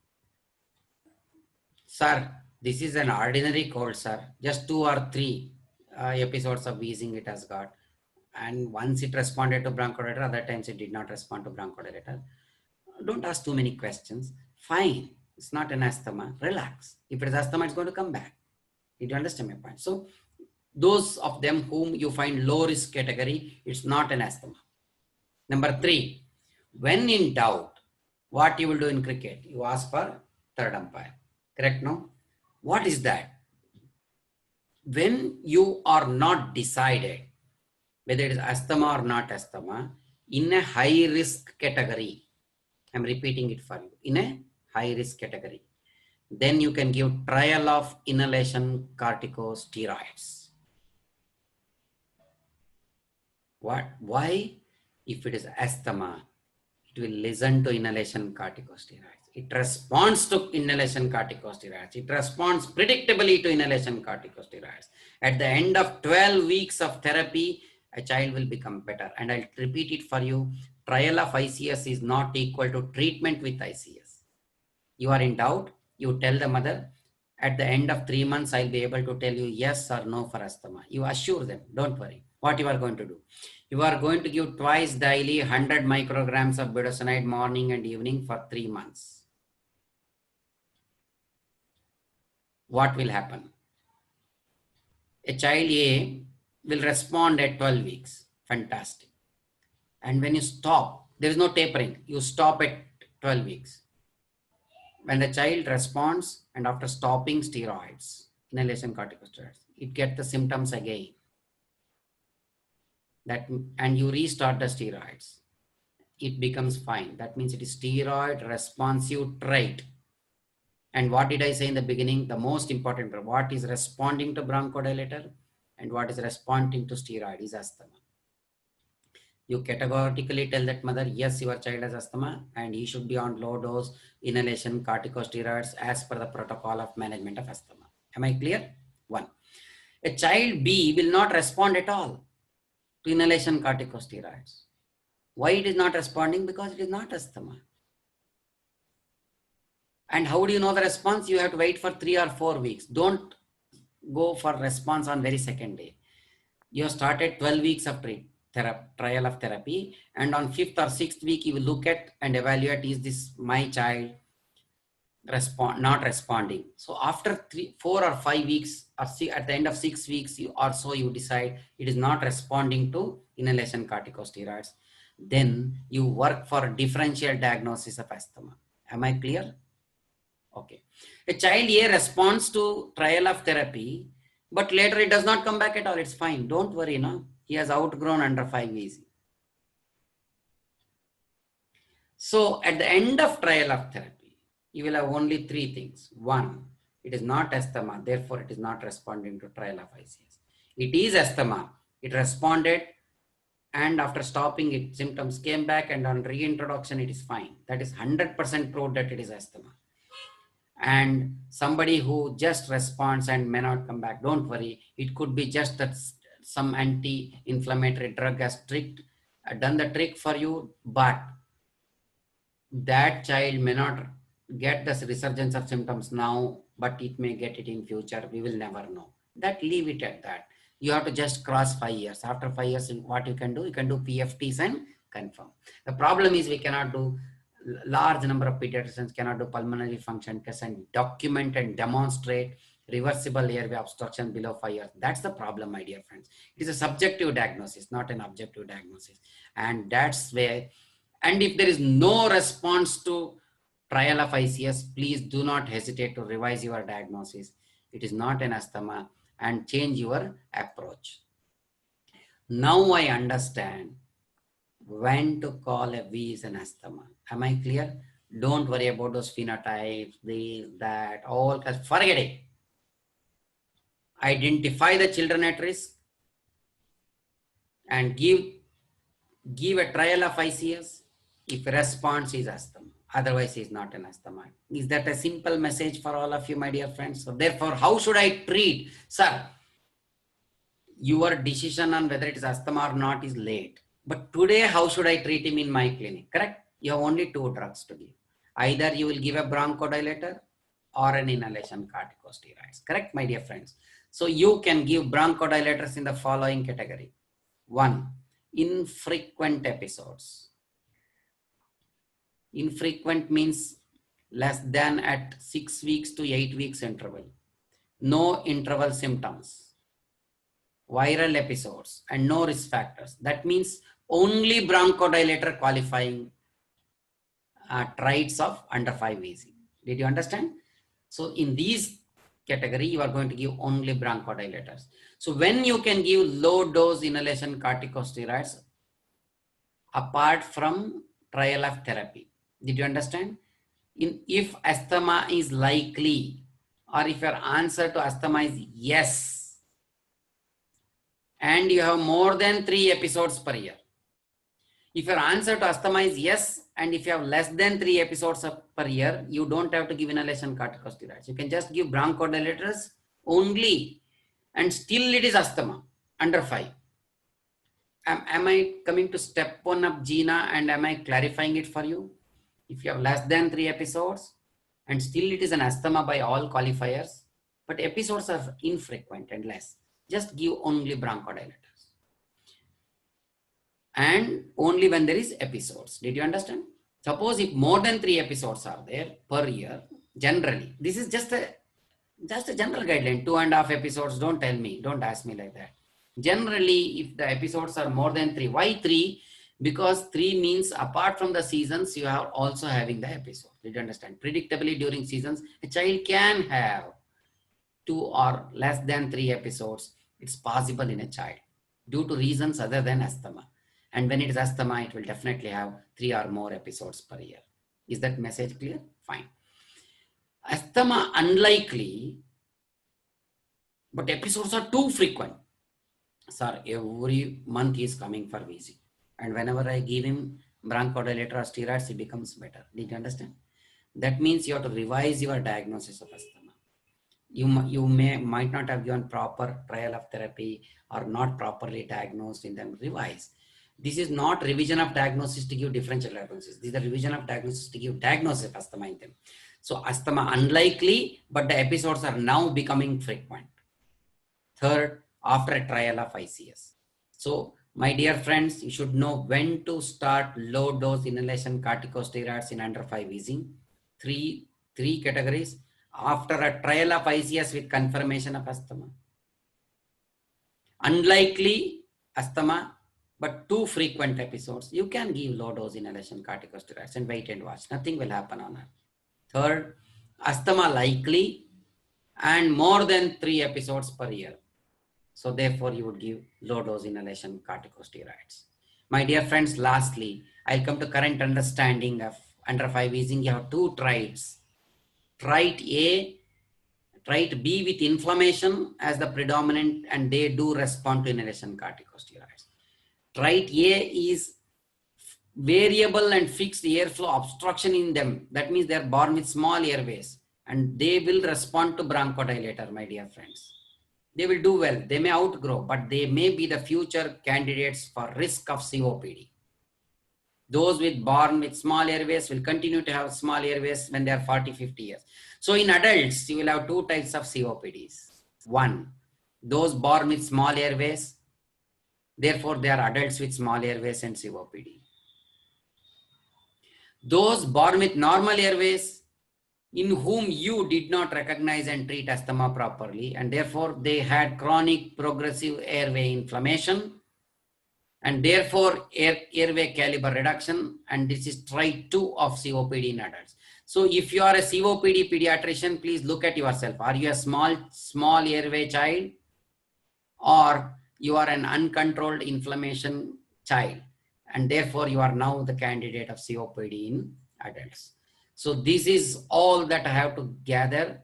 [SPEAKER 1] Sir, this is an ordinary cold, sir. Just 2 or 3 episodes of wheezing it has got. And once it responded to bronchodilator, other times it did not respond to bronchodilator. Don't ask too many questions. Fine. It's not an asthma. Relax. If it is asthma, it's going to come back. Did you understand my point? So those of them whom you find low risk category, it's not an asthma. Number 3, when in doubt, what you will do in cricket? You ask for third umpire. Correct? No? What is that? When you are not decided whether it is asthma or not asthma, in a high risk category, I'm repeating it for you, in a high risk category, then you can give trial of inhalation corticosteroids. What? Why? If it is asthma, it will listen to inhalation corticosteroids. It responds to inhalation corticosteroids. It responds predictably to inhalation corticosteroids. At the end of 12 weeks of therapy, a child will become better. And I'll repeat it for you. Trial of ICS is not equal to treatment with ICS. You are in doubt, you tell the mother, at the end of 3 months, I'll be able to tell you yes or no for asthma. You assure them, don't worry. What you are going to do? You are going to give twice daily 100 micrograms of budesonide morning and evening for 3 months. What will happen? A child A will respond at 12 weeks. Fantastic. And when you stop, there is no tapering. You stop at 12 weeks. When the child responds and after stopping steroids, inhalation corticosteroids, it gets the symptoms again. And you restart the steroids. It becomes fine. That means it is steroid responsive trait. And what did I say in the beginning? The most important, what is responding to bronchodilator and what is responding to steroid is asthma. You categorically tell that mother, yes, your child has asthma and he should be on low dose inhalation corticosteroids as per the protocol of management of asthma. Am I clear? 1. A child B will not respond at all to inhalation corticosteroids. Why it is not responding? Because it is not asthma. And how do you know the response? You have to wait for 3 or 4 weeks. Don't go for response on very second day. You have started 12 weeks of trial of therapy, and on 5th or 6th week, you will look at and evaluate, is this my child not responding? So after 4 or 5 weeks, or at the end of 6 weeks, you decide it is not responding to inhalation corticosteroids. Then you work for differential diagnosis of asthma. Am I clear? Okay. A child A responds to trial of therapy, but later it does not come back at all. It's fine. Don't worry, no. He has outgrown under 5 easy. So at the end of trial of therapy, you will have only 3 things. 1, it is not asthma, therefore it is not responding to trial of ICS. It is asthma. It responded, and after stopping it, symptoms came back, and on reintroduction, it is fine. That is 100% proved that it is asthma. And somebody who just responds and may not come back, don't worry. It could be just that some anti-inflammatory drug has done the trick for you, but that child may not get this resurgence of symptoms now, but it may get it in future. We will never know. Leave it at that. You have to just cross 5 years. After 5 years, what you can do PFTs and confirm. The problem is we cannot do, large number of pediatricians cannot do pulmonary function tests and document and demonstrate reversible airway obstruction below 5 years. That's the problem, my dear friends. It is a subjective diagnosis, not an objective diagnosis. And that's where, and if there is no response to trial of ICS, please do not hesitate to revise your diagnosis. It is not an asthma, and change your approach. Now I understand when to call a wheeze an asthma. Am I clear? Don't worry about those phenotypes, this, that, all, forget it. Identify the children at risk and give a trial of ICS. If response is asthma, otherwise is not an asthma. Is that a simple message for all of you, my dear friends? So therefore, how should I treat? Sir, your decision on whether it is asthma or not is late. But today, how should I treat him in my clinic? Correct? You have only 2 drugs to give. Either you will give a bronchodilator or an inhalation corticosteroids. Correct, my dear friends? So you can give bronchodilators in the following category. 1. Infrequent episodes. Infrequent means less than at 6 weeks to 8 weeks interval. No interval symptoms, viral episodes, and no risk factors. That means only bronchodilator qualifying traits of under 5 Vc. Did you understand? So in these category, you are going to give only bronchodilators. So when you can give low dose inhalation corticosteroids apart from trial of therapy. Did you understand? If asthma is likely, or if your answer to asthma is yes, and you have more than 3 episodes per year. If your answer to asthma is yes, and if you have less than 3 episodes per year, you don't have to give inhalation corticosteroids. You can just give bronchodilators only, and still it is asthma under 5. Am I coming to step 1 of Gina, and am I clarifying it for you? If you have less than 3 episodes, and still it is an asthma by all qualifiers, but episodes are infrequent and less, just give only bronchodilators. And only when there is episodes. Did you understand? Suppose if more than 3 episodes are there per year, generally, this is just a general guideline, 2.5 episodes, don't tell me, don't ask me like that. Generally, if the episodes are more than 3, why 3? Because 3 means apart from the seasons, you are also having the episode. Did you understand? Predictably during seasons, a child can have 2 or less than 3 episodes. It's possible in a child due to reasons other than asthma. And when it is asthma, it will definitely have 3 or more episodes per year. Is that message clear? Fine. Asthma unlikely, but episodes are too frequent. Sir, every month he is coming for VC. And whenever I give him bronchodilator or steroids, he becomes better. Did you understand? That means you have to revise your diagnosis of asthma. You might not have given proper trial of therapy or not properly diagnosed in them. Revise. This is not revision of diagnosis to give differential diagnosis. This is the revision of diagnosis to give diagnosis of asthma in them. So asthma unlikely, but the episodes are now becoming frequent. Third, after a trial of ICS. So my dear friends, you should know when to start low dose inhalation corticosteroids in under 5 wheezing. Three categories. After a trial of ICS with confirmation of asthma. Unlikely asthma, but too frequent episodes. You can give low dose inhalation corticosteroids and wait and watch. Nothing will happen on that. Third, asthma likely and more than 3 episodes per year. So therefore you would give low dose inhalation corticosteroids. My dear friends, lastly, I'll come to current understanding of under 5 wheezing. You have 2 traits. Trait A, trait B with inflammation as the predominant, and they do respond to inhalation corticosteroids. Trait A is variable and fixed airflow obstruction in them. That means they're born with small airways and they will respond to bronchodilator, my dear friends. They will do well. They may outgrow, but they may be the future candidates for risk of COPD. Those born with small airways will continue to have small airways when they are 40, 50 years. So in adults, you will have 2 types of COPDs. 1, those born with small airways. Therefore, they are adults with small airways and COPD. Those born with normal airways, in whom you did not recognize and treat asthma properly, and therefore they had chronic progressive airway inflammation, and therefore airway caliber reduction, and this is trait 2 of COPD in adults. So if you are a COPD pediatrician, please look at yourself. Are you a small airway child, or you are an uncontrolled inflammation child, and therefore you are now the candidate of COPD in adults. So this is all that I have to gather,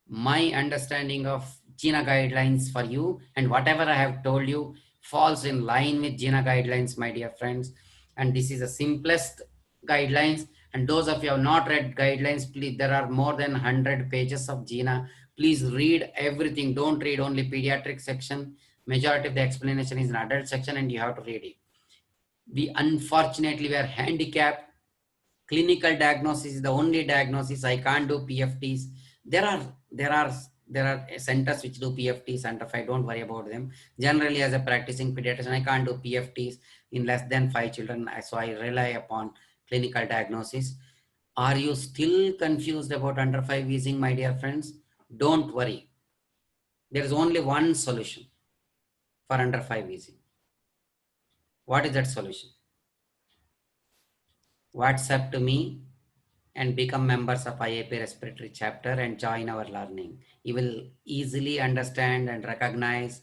[SPEAKER 1] my understanding of GINA guidelines for you, and whatever I have told you falls in line with GINA guidelines, my dear friends. And this is the simplest guidelines. And those of you who have not read guidelines, please, there are more than 100 pages of GINA. Please read everything. Don't read only pediatric section. Majority of the explanation is in adult section and you have to read it. Unfortunately, we are handicapped. Clinical diagnosis is the only diagnosis. I can't do PFTs. There are centers which do PFTs under 5. Don't worry about them. Generally, as a practicing pediatrician, I can't do PFTs in less than 5 children. So I rely upon clinical diagnosis. Are you still confused about under 5 wheezing, my dear friends? Don't worry. There is only one solution for under 5 wheezing. What is that solution? WhatsApp to me and become members of IAP respiratory chapter and join our learning. You will easily understand and recognize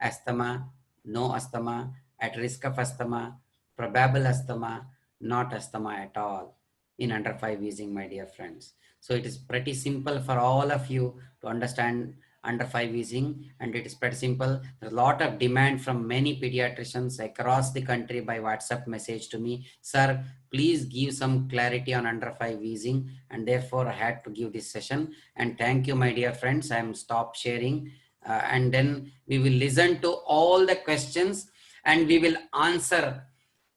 [SPEAKER 1] asthma, no asthma, at risk of asthma, probable asthma, not asthma at all in under 5 wheezing, my dear friends. So it is pretty simple for all of you to understand under 5 wheezing, and it is pretty simple. There's a lot of demand from many pediatricians across the country by WhatsApp message to me, sir, please give some clarity on under 5 wheezing, and therefore I had to give this session. And thank you, my dear friends. I am stop sharing, and then we will listen to all the questions and we will answer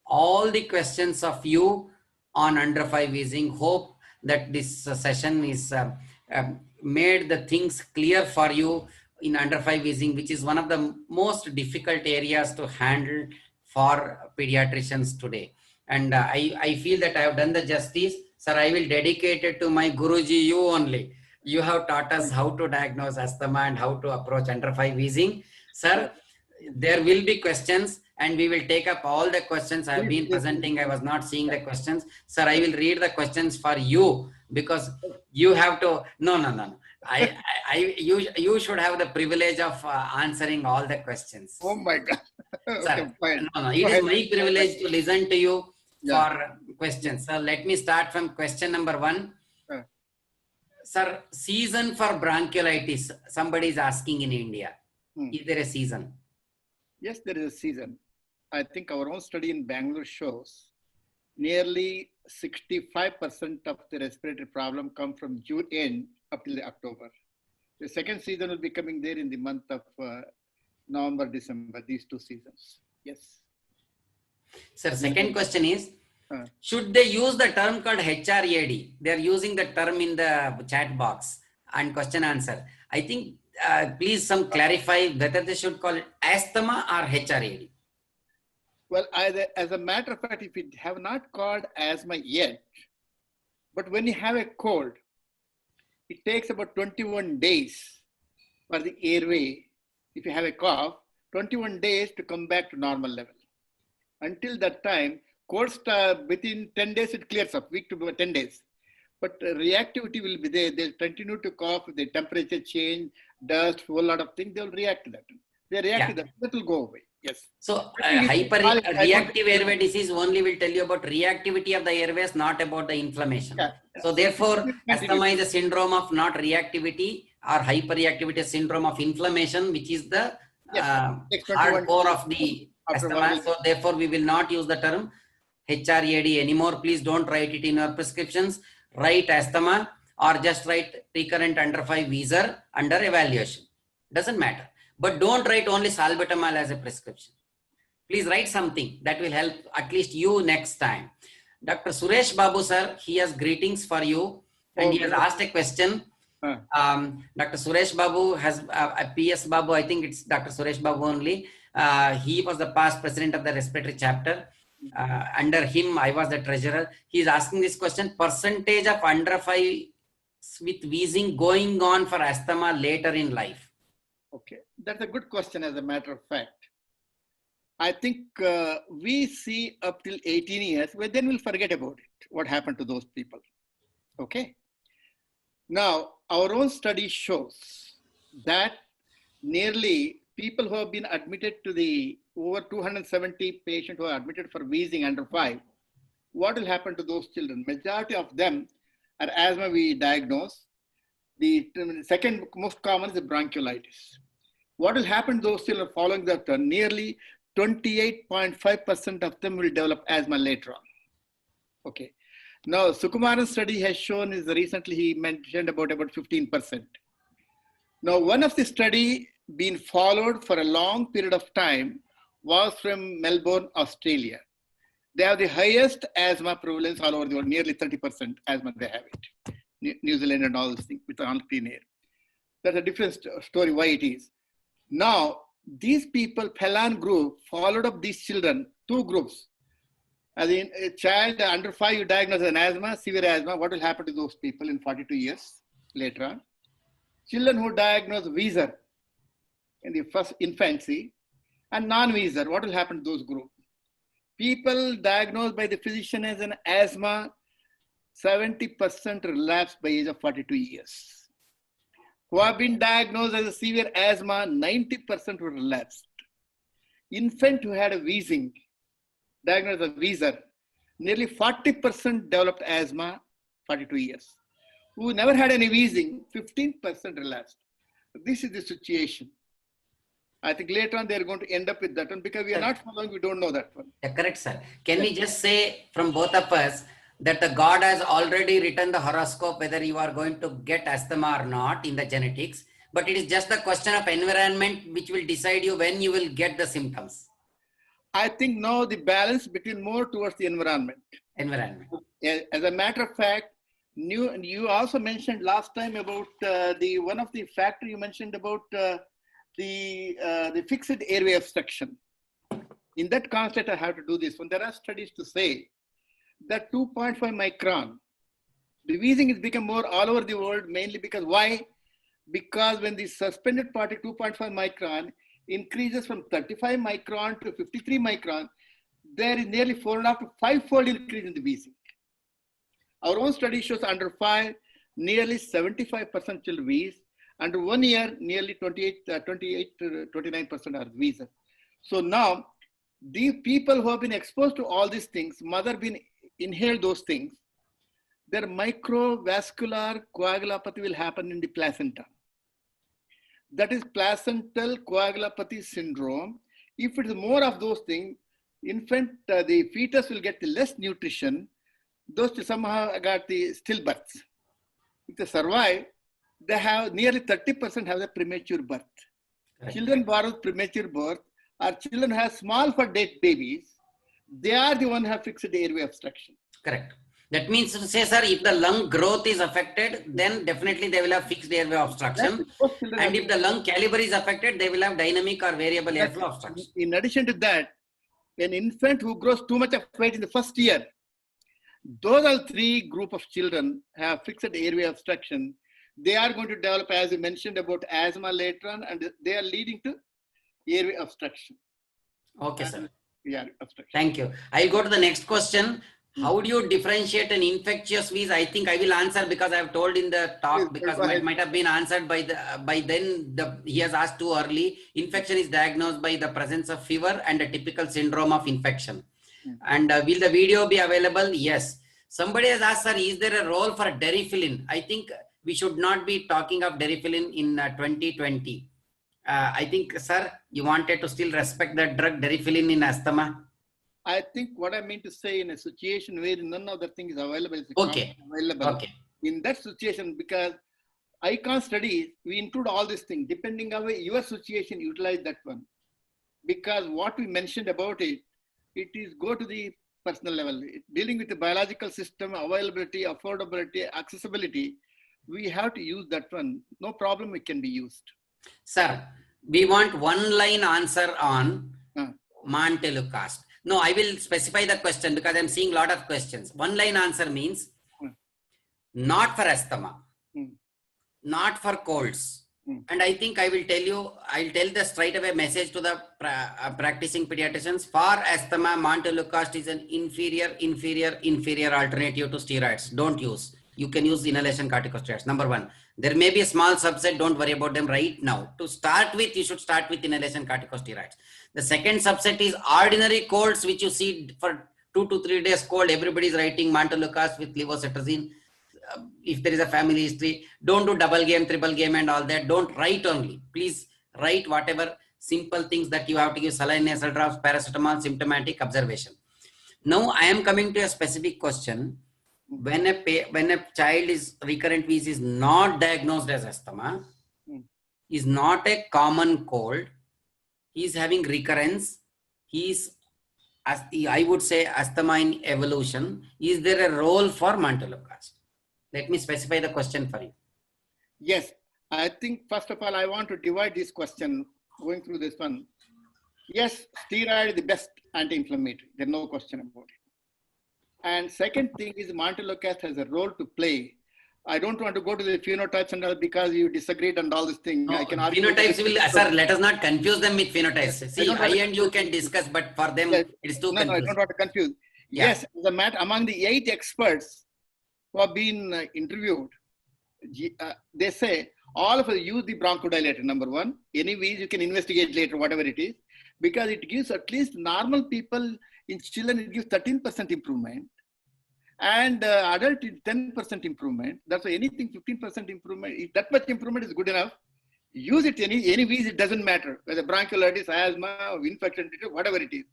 [SPEAKER 1] all the questions of you on under 5 wheezing. Hope that this session is made the things clear for you in under 5 wheezing, which is one of the most difficult areas to handle for pediatricians today. And I feel that I have done the justice. Sir, I will dedicate it to my Guruji, you only. You have taught us how to diagnose asthma and how to approach under 5 wheezing. Sir, there will be questions and we will take up all the questions. I have been presenting. I was not seeing the questions. Sir, I will read the questions for you because you have to, no. You should have the privilege of answering all the questions.
[SPEAKER 2] Oh my God.
[SPEAKER 1] Sir, no. It is my privilege to listen to you for questions. So let me start from question number 1. Sir, season for bronchiolitis. Somebody is asking in India. Is there a season?
[SPEAKER 2] Yes, there is a season. I think our own study in Bangalore shows nearly 65% of the respiratory problem come from June end up till October. The second season will be coming there in the month of November, December, these 2 seasons. Yes.
[SPEAKER 1] Sir, second question is, should they use the term called HRAD? They are using the term in the chat box and question answer. I think, please some clarify whether they should call it asthma or HRAD.
[SPEAKER 2] Well, as a matter of fact, if you have not called asthma yet, but when you have a cold, it takes about 21 days for the airway, if you have a cough, 21 days to come back to normal level. Until that time, colds within 10 days, it clears up, week to 10 days. But reactivity will be there. They'll continue to cough, the temperature change, dust, whole lot of things, they'll react to that. They react to that, that will go away. Yes.
[SPEAKER 1] So reactive airway disease only will tell you about reactivity of the airways, not about the inflammation. So therefore, asthma is a syndrome of not reactivity, or hyperreactivity syndrome of inflammation, which is the hardcore of the asthma. So therefore, we will not use the term HRAD anymore. Please don't write it in your prescriptions. Write asthma or just write recurrent under 5 wheezer under evaluation. Doesn't matter. But don't write only salbutamol as a prescription. Please write something that will help at least you next time. Dr. Suresh Babu sir, he has greetings for you and he has asked a question. Dr. Suresh Babu has a PS Babu, I think it's Dr. Suresh Babu only. He was the past president of the respiratory chapter. Under him, I was the treasurer. He is asking this question, percentage of under 5 with wheezing going on for asthma later in life.
[SPEAKER 2] Okay, that's a good question as a matter of fact. I think we see up till 18 years, but then we'll forget about it, what happened to those people. Okay. Now, our own study shows that nearly people who have been admitted to the over 270 patients who are admitted for wheezing under 5, what will happen to those children? Majority of them are asthma we diagnose. The second most common is the bronchiolitis. What will happen to those children following that? Nearly 28.5% of them will develop asthma later on. Okay. Now, Sukumaran's study has shown is recently he mentioned about 15%. Now, one of the study being followed for a long period of time was from Melbourne, Australia. They have the highest asthma prevalence all over the world, nearly 30% asthma they have it. New Zealand and all these things with unclean air. That's a different story why it is. Now, these people, Phelan group, followed up these children, two groups. As in a child under 5, you diagnose an asthma, severe asthma, what will happen to those people in 42 years later on? Children who diagnose Wheezer in the first infancy and non-Wheezer, what will happen to those groups? People diagnosed by the physician as an asthma, 70% relapse by age of 42 years. Who have been diagnosed as a severe asthma, 90% were relapsed. Infant who had a wheezing, diagnosed as a wheezer, nearly 40% developed asthma, 42 years. Who never had any wheezing, 15% relapsed. This is the situation. I think later on they're going to end up with that one because we are not following, we don't know that one.
[SPEAKER 1] Yeah, correct, sir. Can we just say from both of us that the God has already written the horoscope whether you are going to get asthma or not in the genetics, but it is just the question of environment which will decide you when you will get the symptoms.
[SPEAKER 2] I think now the balance between more towards the environment.
[SPEAKER 1] Environment.
[SPEAKER 2] As a matter of fact, you also mentioned last time about the one of the factor you mentioned about the fixed airway obstruction. In that concept, I have to do this one. There are studies to say that 2.5 micron, the wheezing has become more all over the world, mainly because why? Because when the suspended particle 2.5 micron increases from 35 micron to 53 micron, there is nearly 4.5 to 5-fold increase in the wheezing. Our own study shows under 5, nearly 75% children wheeze. Under 1 year, nearly 28 to 29% are wheezers. So now, the people who have been exposed to all these things, mother been inhaled those things, their microvascular coagulopathy will happen in the placenta. That is placental coagulopathy syndrome. If it is more of those things, the fetus will get the less nutrition. Those somehow got the stillbirths. If they survive, they have nearly 30% have a premature birth. Correct. Children born with premature birth or children who have small for dead babies, they are the one who have fixed airway obstruction.
[SPEAKER 1] Correct. That means to say, sir, if the lung growth is affected, then definitely they will have fixed airway obstruction. And if the lung caliber is affected, they will have dynamic or variable airflow obstruction.
[SPEAKER 2] In addition to that, an infant who grows too much of weight in the first year, those are 3 group of children have fixed airway obstruction. They are going to develop, as you mentioned, about asthma later on, and they are leading to airway obstruction.
[SPEAKER 1] Okay, sir.
[SPEAKER 2] Yeah, obstruction.
[SPEAKER 1] Thank you. I'll go to the next question. How do you differentiate an infectious wheeze? I think I will answer because I have told in the talk, because it might have been answered by then. He has asked too early. Infection is diagnosed by the presence of fever and a typical syndrome of infection. And will the video be available? Yes. Somebody has asked, sir, is there a role for derifilin? I think we should not be talking of derifilin in 2020. I think, sir, you wanted to still respect that drug, derifilin, in asthma?
[SPEAKER 2] I think what I mean to say, in a situation where none of the thing is available, in that situation, because ICON studies, we include all these things. Depending on your situation, utilize that one. Because what we mentioned about it, it is go to the personal level. Dealing with the biological system, availability, affordability, accessibility, we have to use that one. No problem, it can be used.
[SPEAKER 1] Sir, we want one-line answer on Montelukast. No, I will specify the question because I'm seeing a lot of questions. One-line answer means not for asthma, not for colds. And I think I will tell you, I'll tell the straight away message to the practicing pediatricians. For asthma, Montelukast is an inferior alternative to steroids. Don't use. You can use inhalation corticosteroids. Number 1. There may be a small subset. Don't worry about them right now. To start with, you should start with inhalation corticosteroids. The second subset is ordinary colds, which you see for 2 to 3 days cold. Everybody is writing Montelukast with levocetirizine. If there is a family history, don't do double game, triple game and all that. Don't write only. Please write whatever simple things that you have to give: saline nasal drops, paracetamol, symptomatic observation. Now I am coming to a specific question. When a child is recurrent wheeze is not diagnosed as asthma, is not a common cold, he is having recurrence, he is, I would say, asthma in evolution. Is there a role for Montelukast? Let me specify the question for you.
[SPEAKER 2] Yes, I think first of all, I want to divide this question going through this one. Yes, steroid is the best anti-inflammatory. There's no question about it. And second thing is montelukast has a role to play. I don't want to go to the phenotypes and all because you disagreed and all this thing.
[SPEAKER 1] No,
[SPEAKER 2] I can argue.
[SPEAKER 1] phenotypes will, sir, let us not confuse them with phenotypes.
[SPEAKER 2] Yes,
[SPEAKER 1] See, I and you can discuss, but for them,
[SPEAKER 2] Yes.
[SPEAKER 1] it is too
[SPEAKER 2] No, I
[SPEAKER 1] confusing.
[SPEAKER 2] don't want to confuse.
[SPEAKER 1] Yeah.
[SPEAKER 2] Yes, the matter among the 8 experts who have been interviewed, they say all of us use the bronchodilator, number one. Anyways, you can investigate later, whatever it is, because it gives at least normal people in children, it gives 13% improvement. And adult is 10% improvement. That's why anything 15% improvement, if that much improvement is good enough, use it anyways, it doesn't matter whether bronchiolitis, asthma, infection, whatever it is.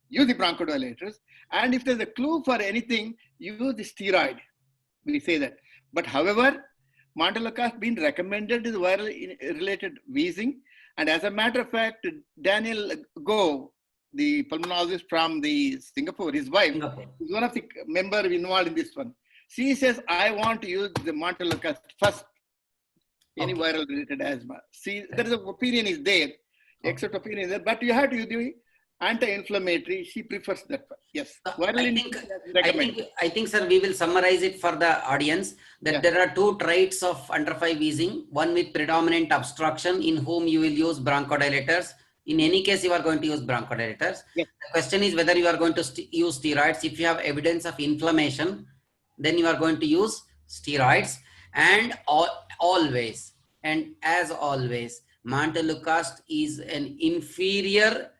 [SPEAKER 2] Use the bronchodilators. And if there's a clue for anything, use the steroid. We say that. But however, montelukast been recommended is viral related wheezing. And as a matter of fact, Daniel Go, the pulmonologist from the Singapore, his wife, is one of the members involved in this one. She says, I want to use the montelukast first, any viral related asthma. See, there is an opinion is there, except opinion is there, but you have to use the anti-inflammatory. She prefers that one. Yes.
[SPEAKER 1] I think, sir, we will summarize it for the audience that there are 2 traits of under 5 wheezing, one with predominant obstruction in whom you will use bronchodilators. In any case, you are going to use bronchodilators. Yes. The question is whether you are going to use steroids. If you have evidence of inflammation, then you are going to use steroids. And always, and as always, montelukast is an inferior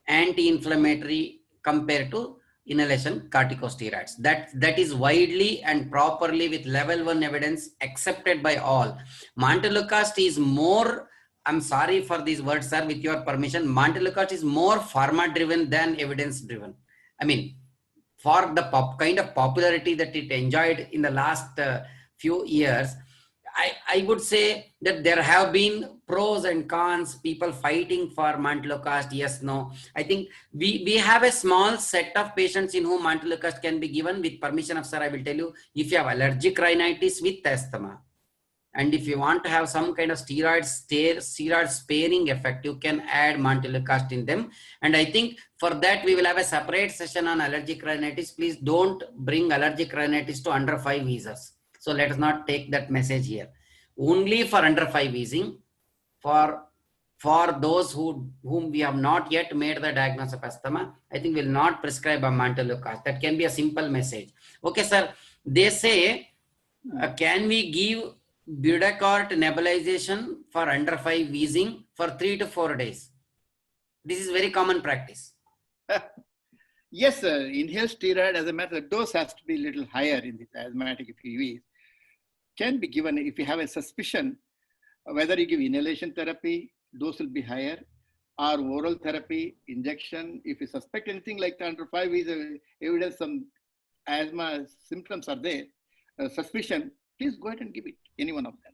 [SPEAKER 1] anti-inflammatory compared to inhalation corticosteroids. That is widely and properly with level 1 evidence accepted by all. Montelukast is more, I'm sorry for these words, sir, with your permission, montelukast is more pharma driven than evidence driven. I mean, for the kind of popularity that it enjoyed in the last few years, I would say that there have been pros and cons, people fighting for montelukast, yes, no. I think we have a small set of patients in whom montelukast can be given. With permission of sir, I will tell you, if you have allergic rhinitis with asthma, and if you want to have some kind of steroid sparing effect, you can add montelukast in them. And I think for that, we will have a separate session on allergic rhinitis. Please don't bring allergic rhinitis to under 5 wheezers. So let us not take that message here. Only for under 5 wheezing, for those whom we have not yet made the diagnosis of asthma, I think we'll not prescribe a montelukast. That can be a simple message. Okay, sir. They say, can we give Budecort nebulization for under 5 wheezing for 3 to 4 days? This is very common practice.
[SPEAKER 2] Yes, sir. Inhaled steroid, as a matter of dose, has to be a little higher in the asthmatic if you wheeze. Can be given if you have a suspicion, whether you give inhalation therapy, dose will be higher, or oral therapy, injection. If you suspect anything like that under 5 wheeze, evidence some asthma symptoms are there, suspicion, please go ahead and give it, any one of them.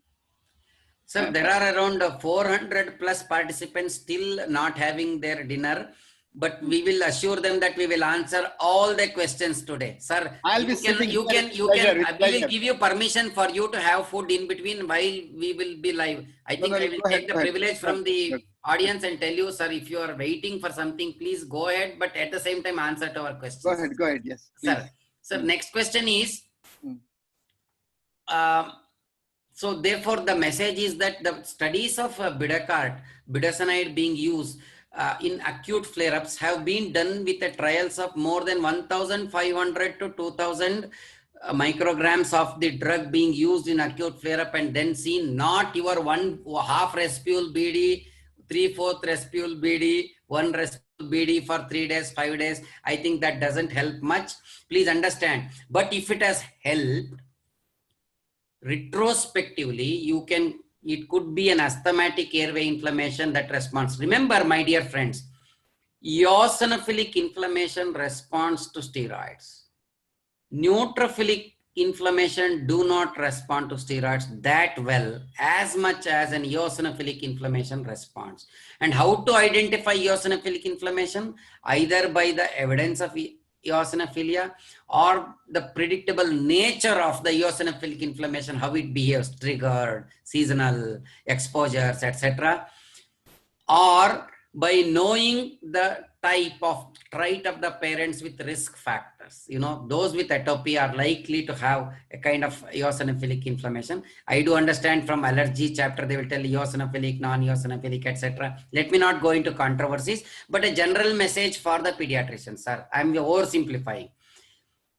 [SPEAKER 1] Sir, there are around 400 plus participants still not having their dinner, but we will assure them that we will answer all the questions today. Sir, we will give you permission for you to have food in between while we will be live. I think I will take the privilege from the audience and tell you, sir, if you are waiting for something, please go ahead, but at the same time answer to our questions.
[SPEAKER 2] Go ahead, yes. Please.
[SPEAKER 1] Sir, next question is, so therefore the message is that the studies of budesonide being used in acute flare-ups have been done with the trials of more than 1,500 to 2,000 micrograms of the drug being used in acute flare-up, and then seen not your 1/2 respule BD, 3/4 respule BD, 1 respule BD for 3 days, 5 days. I think that doesn't help much. Please understand. But if it has helped, retrospectively, it could be an asthmatic airway inflammation that responds. Remember, my dear friends, eosinophilic inflammation responds to steroids. Neutrophilic inflammation do not respond to steroids that well as much as an eosinophilic inflammation responds. And how to identify eosinophilic inflammation? Either by the evidence of eosinophilia, or the predictable nature of the eosinophilic inflammation, how it behaves, triggered, seasonal, exposures, etc., or by knowing the type of trait of the parents with risk factors. Those with atopy are likely to have a kind of eosinophilic inflammation. I do understand from allergy chapter, they will tell eosinophilic, non-eosinophilic, etc. Let me not go into controversies, but a general message for the pediatricians, sir. I'm oversimplifying.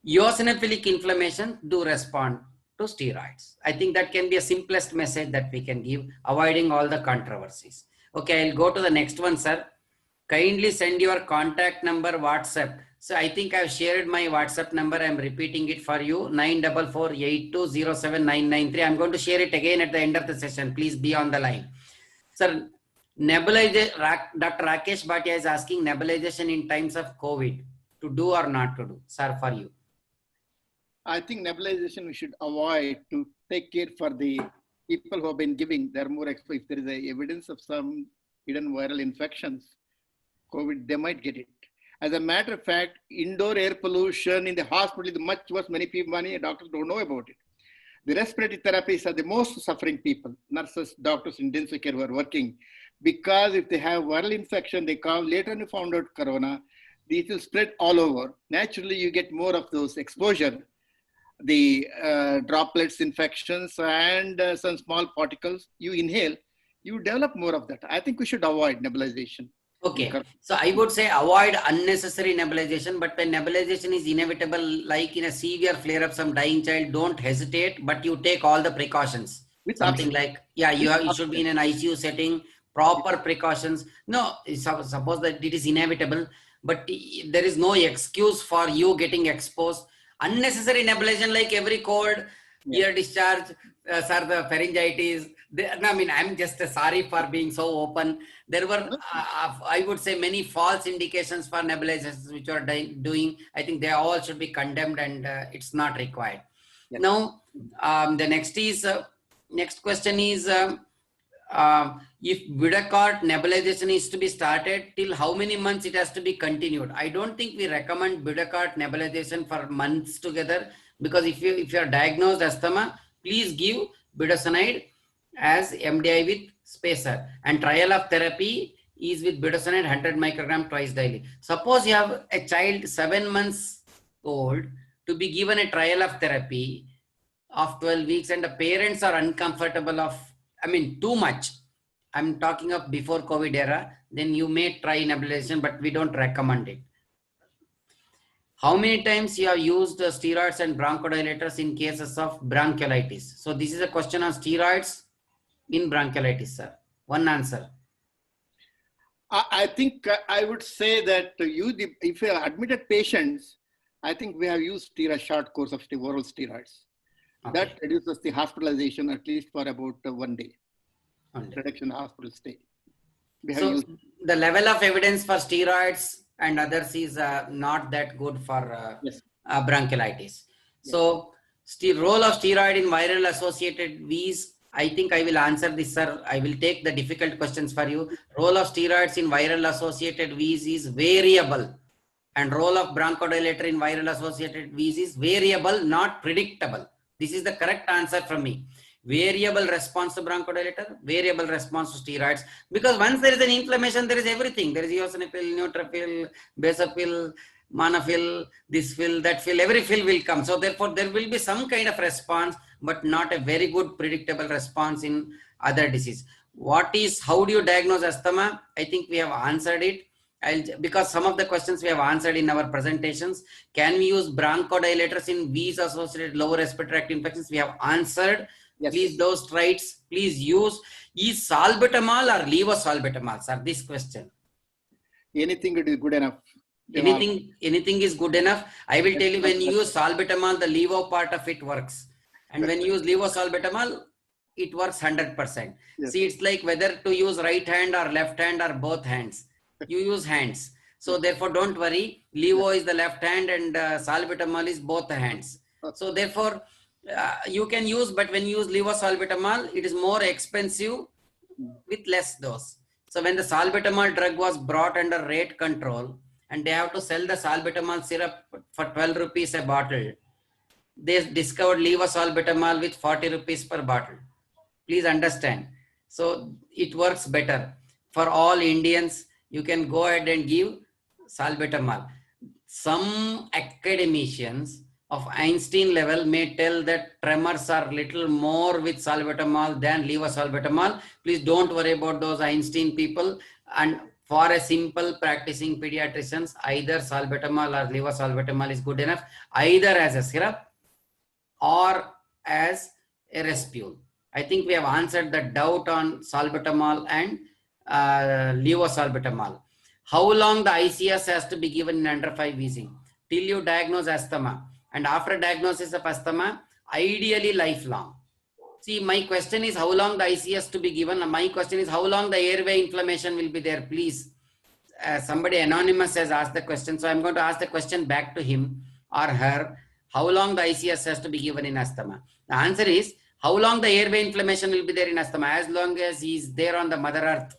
[SPEAKER 1] Eosinophilic inflammation do respond to steroids. I think that can be a simplest message that we can give, avoiding all the controversies. Okay, I'll go to the next one, sir. Kindly send your contact number WhatsApp. So I think I've shared my WhatsApp number. I'm repeating it for you, 94482079993. I'm going to share it again at the end of the session. Please be on the line. Sir, nebulization, Dr. Rakesh Bhatia is asking nebulization in times of COVID, to do or not to do. Sir, for you.
[SPEAKER 2] I think nebulization we should avoid, to take care for the people who have been giving. They're more exposed. If there is a evidence of some hidden viral infections, COVID, they might get it. As a matter of fact, indoor air pollution in the hospital is much worse. Many doctors don't know about it. The respiratory therapists are the most suffering people. Nurses, doctors, intensive care who are working, because if they have viral infection, they come later and found out corona. These will spread all over. Naturally, you get more of those exposure, the droplets infections and some small particles you inhale, you develop more of that. I think we should avoid nebulization.
[SPEAKER 1] Okay, so I would say avoid unnecessary nebulization, but when nebulization is inevitable, like in a severe flare of some dying child, don't hesitate, but you take all the precautions.
[SPEAKER 2] With
[SPEAKER 1] something oxygen. Like, yeah, you should be in an ICU setting, proper precautions. No, suppose that it is inevitable, but there is no excuse for you getting exposed. Unnecessary nebulization, like every cold, ear discharge, sir, the pharyngitis. I mean, I'm just sorry for being so open. There were, I would say, many false indications for nebulizations which are doing. I think they all should be condemned, and it's not required. Yes. Now, the next question is, if Budecort nebulization is to be started, till how many months it has to be continued? I don't think we recommend Budecort nebulization for months together, because if you are diagnosed asthma, please give budesonide as MDI with spacer, and trial of therapy is with budesonide 100 microgram twice daily. Suppose you have a child 7 months old to be given a trial of therapy of 12 weeks, and the parents are uncomfortable of, too much. I'm talking of before COVID era, then you may try nebulization, but we don't recommend it. How many times you have used steroids and bronchodilators in cases of bronchiolitis? So this is a question on steroids in bronchiolitis, sir. One answer.
[SPEAKER 2] I think I would say that if you have admitted patients, I think we have used a short course of oral steroids. Okay. That reduces the hospitalization at least for about 1 day. Reduction hospital stay.
[SPEAKER 1] So the level of evidence for steroids and others is not that good for bronchiolitis. Yes. So role of steroid in viral associated V's, I think I will answer this, sir. I will take the difficult questions for you. Role of steroids in viral associated V's is variable, and role of bronchodilator in viral associated V's is variable, not predictable. This is the correct answer from me. Variable response to bronchodilator, variable response to steroids. Because once there is an inflammation, there is everything. There is eosinophil, neutrophil, basophil, monophil, this phil, that phil, every phil will come. So therefore, there will be some kind of response, but not a very good predictable response in other disease. How do you diagnose asthma? I think we have answered it. Because some of the questions we have answered in our presentations. Can we use bronchodilators in V's associated lower respiratory tract infections? We have answered. Yes. Please, those traits, please use. Is salbutamol or levosalbutamol, sir? This question.
[SPEAKER 2] Anything is good enough.
[SPEAKER 1] Anything is good enough. I will tell you, when you use salbutamol, the levo part of it works. And when you use levosalbutamol, it works 100%. Yes. See, it's like whether to use right hand or left hand or both hands. You use hands. So therefore, don't worry. Levo is the left hand and salbutamol is both the hands. So therefore, you can use, but when you use levosalbutamol, it is more expensive with less dose. So when the salbutamol drug was brought under rate control, and they have to sell the salbutamol syrup for 12 rupees a bottle. They discovered levosalbutamol with 40 rupees per bottle. Please understand. So it works better. For all Indians, you can go ahead and give salbutamol. Some academicians of Einstein level may tell that tremors are little more with salbutamol than levosalbutamol. Please don't worry about those Einstein people. And for a simple practicing pediatricians, either salbutamol or levosalbutamol is good enough, either as a syrup or as a respule. I think we have answered the doubt on salbutamol and levosalbutamol. How long the ICS has to be given in under 5 wheezing? Till you diagnose asthma. And after diagnosis of asthma, ideally lifelong. See, my question is how long the ICS to be given. My question is how long the airway inflammation will be there, please. Somebody anonymous has asked the question. So I'm going to ask the question back to him or her. How long the ICS has to be given in asthma? The answer is how long the airway inflammation will be there in asthma. As long as he is there on the Mother Earth,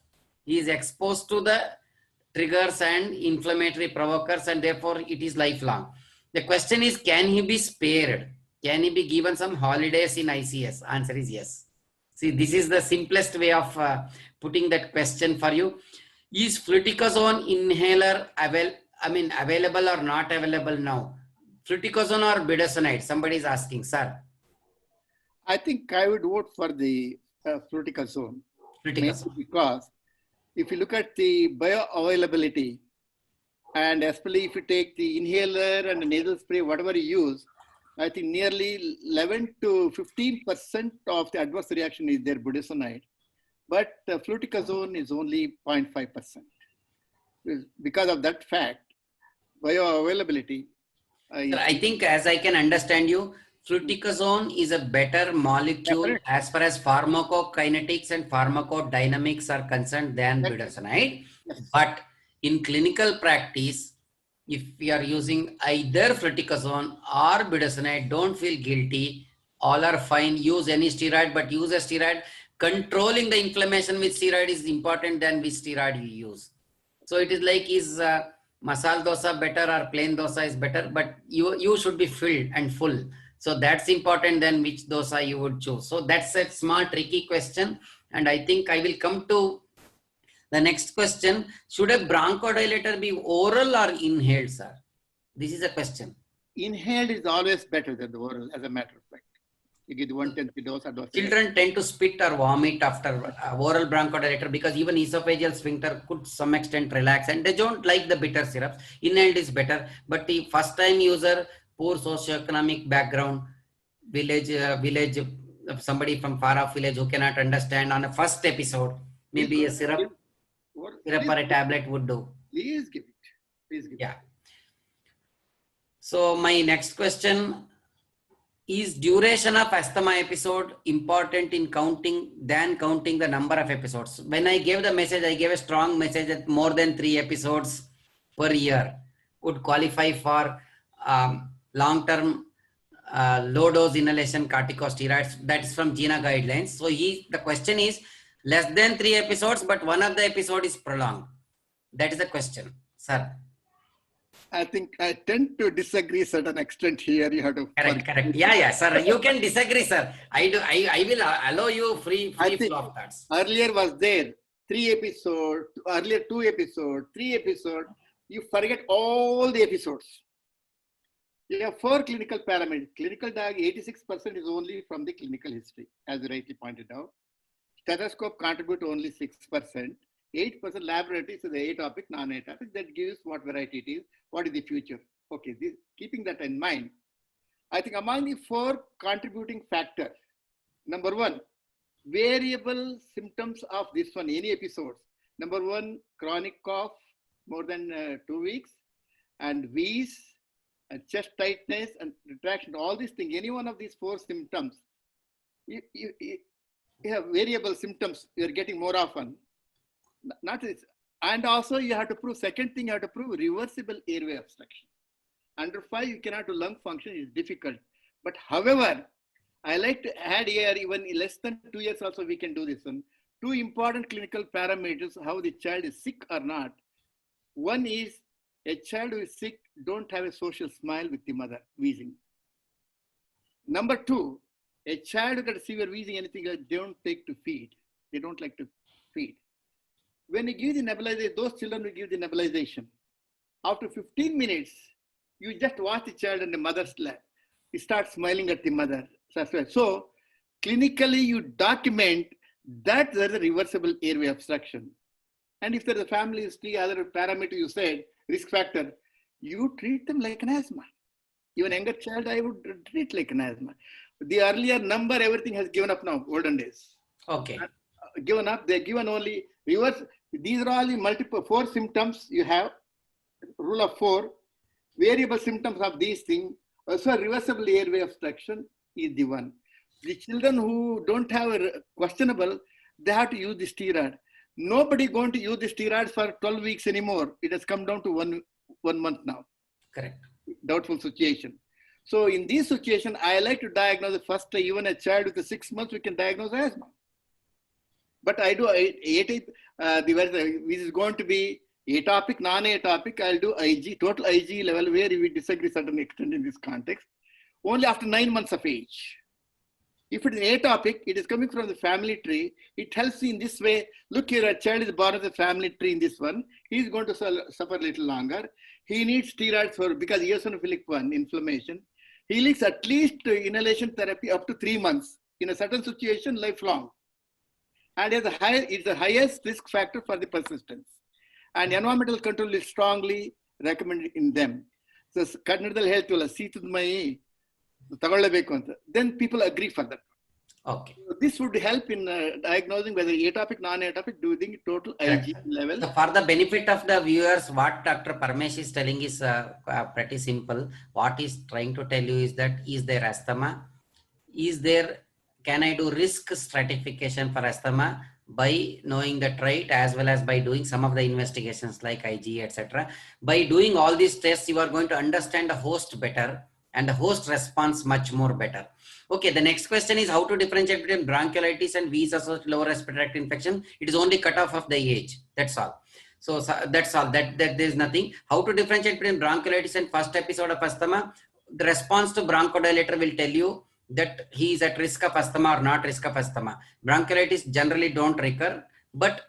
[SPEAKER 1] he is exposed to the triggers and inflammatory provokers, and therefore it is lifelong. The question is, can he be spared? Can he be given some holidays in ICS? Answer is yes. See, this is the simplest way of putting that question for you. Is fluticasone inhaler available or not available now? Fluticasone or budesonide? Somebody is asking, sir.
[SPEAKER 2] I think I would vote for the fluticasone.
[SPEAKER 1] Fluticasone.
[SPEAKER 2] Because if you look at the bioavailability, and especially if you take the inhaler and the nasal spray, whatever you use, I think nearly 11 to 15% of the adverse reaction is there budesonide, but fluticasone is only 0.5%. Because of that fact, bioavailability.
[SPEAKER 1] Sir, I think as I can understand you, fluticasone is a better molecule as far as pharmacokinetics and pharmacodynamics are concerned than budesonide. Yes. But in clinical practice, if we are using either fluticasone or budesonide, don't feel guilty. All are fine. Use any steroid, but use a steroid. Controlling the inflammation with steroid is important than which steroid you use. So it is like, is masala dosa better or plain dosa is better? But you should be filled and full. So that's important than which dosa you would choose. So that's a small tricky question. And I think I will come to the next question. Should a bronchodilator be oral or inhaled, sir? This is a question.
[SPEAKER 2] Inhaled is always better than the oral, as a matter of fact. You get 1/10 the dose.
[SPEAKER 1] Children tend to spit or vomit after oral bronchodilator because even esophageal sphincter could some extent relax and they don't like the bitter syrups. Inhaled is better, but the first time user, poor socioeconomic background, village, somebody from far off village who cannot understand on a first episode, maybe a syrup or a tablet would do.
[SPEAKER 2] Please give it. Please give it.
[SPEAKER 1] Yeah. So my next question is, duration of asthma episode important in counting the number of episodes? When I gave the message, I gave a strong message that more than 3 episodes per year could qualify for long-term low-dose inhalation corticosteroids. That is from GINA guidelines. So the question is less than 3 episodes, but one of the episode is prolonged. That is the question, sir.
[SPEAKER 2] I think I tend to disagree to a certain extent here. You have to
[SPEAKER 1] correct. Yeah, sir. You can disagree, sir. I will allow you free flow of thoughts.
[SPEAKER 2] Earlier was there 3 episodes, earlier 2 episodes, 3 episodes. You forget all the episodes. You have 4 clinical parameters. Clinical diag 86% is only from the clinical history, as you rightly pointed out. Stethoscope contribute only 6%. 8% laboratory, so the atopic, non-atopic, that gives what variety it is, what is the future. Okay, keeping that in mind, I think among the 4 contributing factors, number 1, variable symptoms of this one, any episodes. Number 1, chronic cough, more than 2 weeks, and wheeze, and chest tightness, and retraction, all these things, any one of these 4 symptoms, you have variable symptoms, you're getting more often. Not this, and also you have to prove, second thing, you have to prove reversible airway obstruction. Under 5, you cannot do lung function, it's difficult. But however, I like to add here, even less than 2 years also we can do this one. 2 important clinical parameters, how the child is sick or not. One is A child who is sick don't have a social smile with the mother wheezing. Number two, a child who got severe wheezing, anything, they don't take to feed. They don't like to feed. When you give the nebulization, those children will give the nebulization. After 15 minutes, you just watch the child in the mother's lap. He starts smiling at the mother. So clinically, you document that there's a reversible airway obstruction. And if there's a family history, other parameter you said, risk factor, you treat them like an asthma. Even younger child, I would treat like an asthma. The earlier number, everything has given up now, olden days.
[SPEAKER 1] Okay.
[SPEAKER 2] Given up, they're given only reverse. These are all the multiple, 4 symptoms you have, rule of 4, variable symptoms of these things. Also, reversible airway obstruction is the one. The children who don't have a questionable, they have to use the steroid. Nobody going to use the steroids for 12 weeks anymore. It has come down to one month now.
[SPEAKER 1] Correct.
[SPEAKER 2] Doubtful situation. So in this situation, I like to diagnose the first, even a child with 6 months, we can diagnose asthma. But I do this is going to be atopic, non-atopic. I'll do IG, total IG level, where we disagree certain extent in this context, only after 9 months of age. If it is atopic, it is coming from the family tree. It helps in this way. Look here, a child is born with a family tree in this one. He is going to suffer a little longer. He needs steroids because eosinophilic 1 inflammation. He needs at least inhalation therapy up to 3 months. In a certain situation, lifelong. And it's the highest risk factor for the persistence. And environmental control is strongly recommended in them. So, then people agree for that.
[SPEAKER 1] Okay.
[SPEAKER 2] So this would help in diagnosing whether atopic, non-atopic, doing total IG level.
[SPEAKER 1] So for the benefit of the viewers, what Dr. Parmesh is telling is pretty simple. What he's trying to tell you is that, is there asthma? Can I do risk stratification for asthma by knowing the trait, as well as by doing some of the investigations like IG, etc. By doing all these tests, you are going to understand the host better and the host response much more better. Okay, the next question is how to differentiate between bronchiolitis and wheeze-associated lower respiratory tract infection. It is only cut off of the age. That's all. So that's all. That there is nothing. How to differentiate between bronchiolitis and first episode of asthma? The response to bronchodilator will tell you that he is at risk of asthma or not risk of asthma. Bronchiolitis generally don't recur, but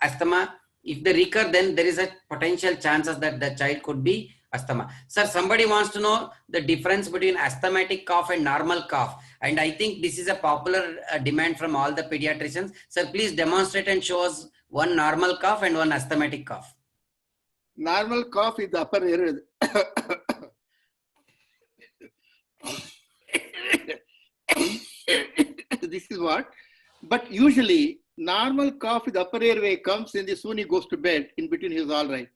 [SPEAKER 1] asthma, if they recur, then there is a potential chances that the child could be asthma. Sir, somebody wants to know the difference between asthmatic cough and normal cough. And I think this is a popular demand from all the pediatricians. Sir, please demonstrate and show us one normal cough and one asthmatic cough.
[SPEAKER 2] Normal cough is the upper airway. This is what, but usually normal cough with upper airway comes in the soon he goes to bed. In between he is all right.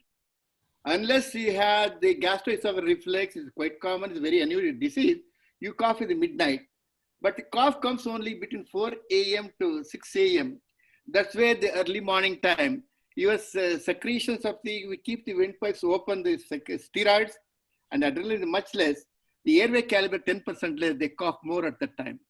[SPEAKER 2] Unless he had the gastroesophageal reflex, is quite common, it's very unusual disease. You cough in the midnight, but the cough comes only between 4 a.m. to 6 a.m. That's where the early morning time, your secretions of we keep the windpipes open, the steroids and adrenaline is much less. The airway caliber 10% less, they cough more at that time.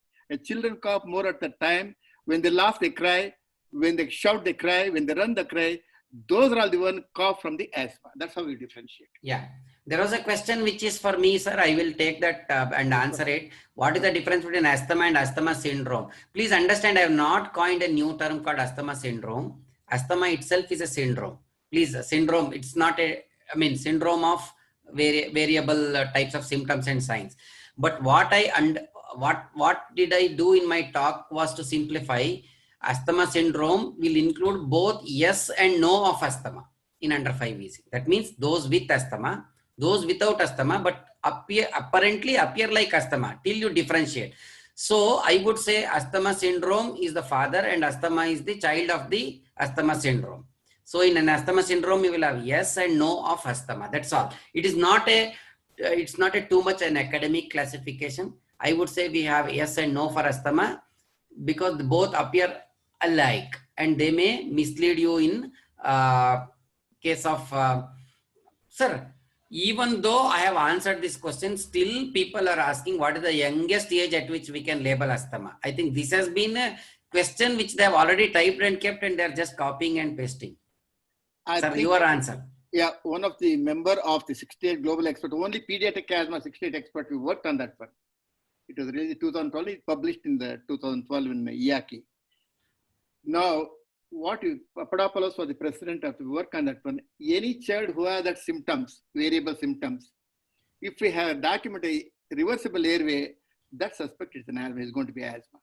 [SPEAKER 2] Children cough more at that time. When they laugh, they cry. When they shout, they cry. When they run, they cry. Those are all the one cough from the asthma. That's how we differentiate.
[SPEAKER 1] Yeah. There was a question which is for me, sir. I will take that and answer it. What is the difference between asthma and asthma syndrome? Please understand, I have not coined a new term called asthma syndrome. Asthma itself is a syndrome. Please, syndrome, it's not syndrome of variable types of symptoms and signs. But what did I do in my talk was to simplify. Asthma syndrome will include both yes and no of asthma in under 5 wheezing. That means those with asthma, those without asthma, but apparently appear like asthma till you differentiate. So I would say asthma syndrome is the father and asthma is the child of the asthma syndrome. So in an asthma syndrome, you will have yes and no of asthma. That's all. It is not it's not too much an academic classification. I would say we have yes and no for asthma because both appear alike and they may mislead you in case of sir. Even though I have answered this question, still people are asking what is the youngest age at which we can label asthma. I think this has been a question which they have already typed and kept and they are just copying and pasting. Sir, your answer.
[SPEAKER 2] Yeah, one of the member of the 68 global expert, only pediatric asthma 68 expert, we worked on that one. It was released 2012, it published in the 2012 in IACI. Now, what you, Papadopoulos was the president of the work on that one. Any child who has that symptoms, variable symptoms, if we have documented a reversible airway, that suspect is an asthma, is going to be asthma.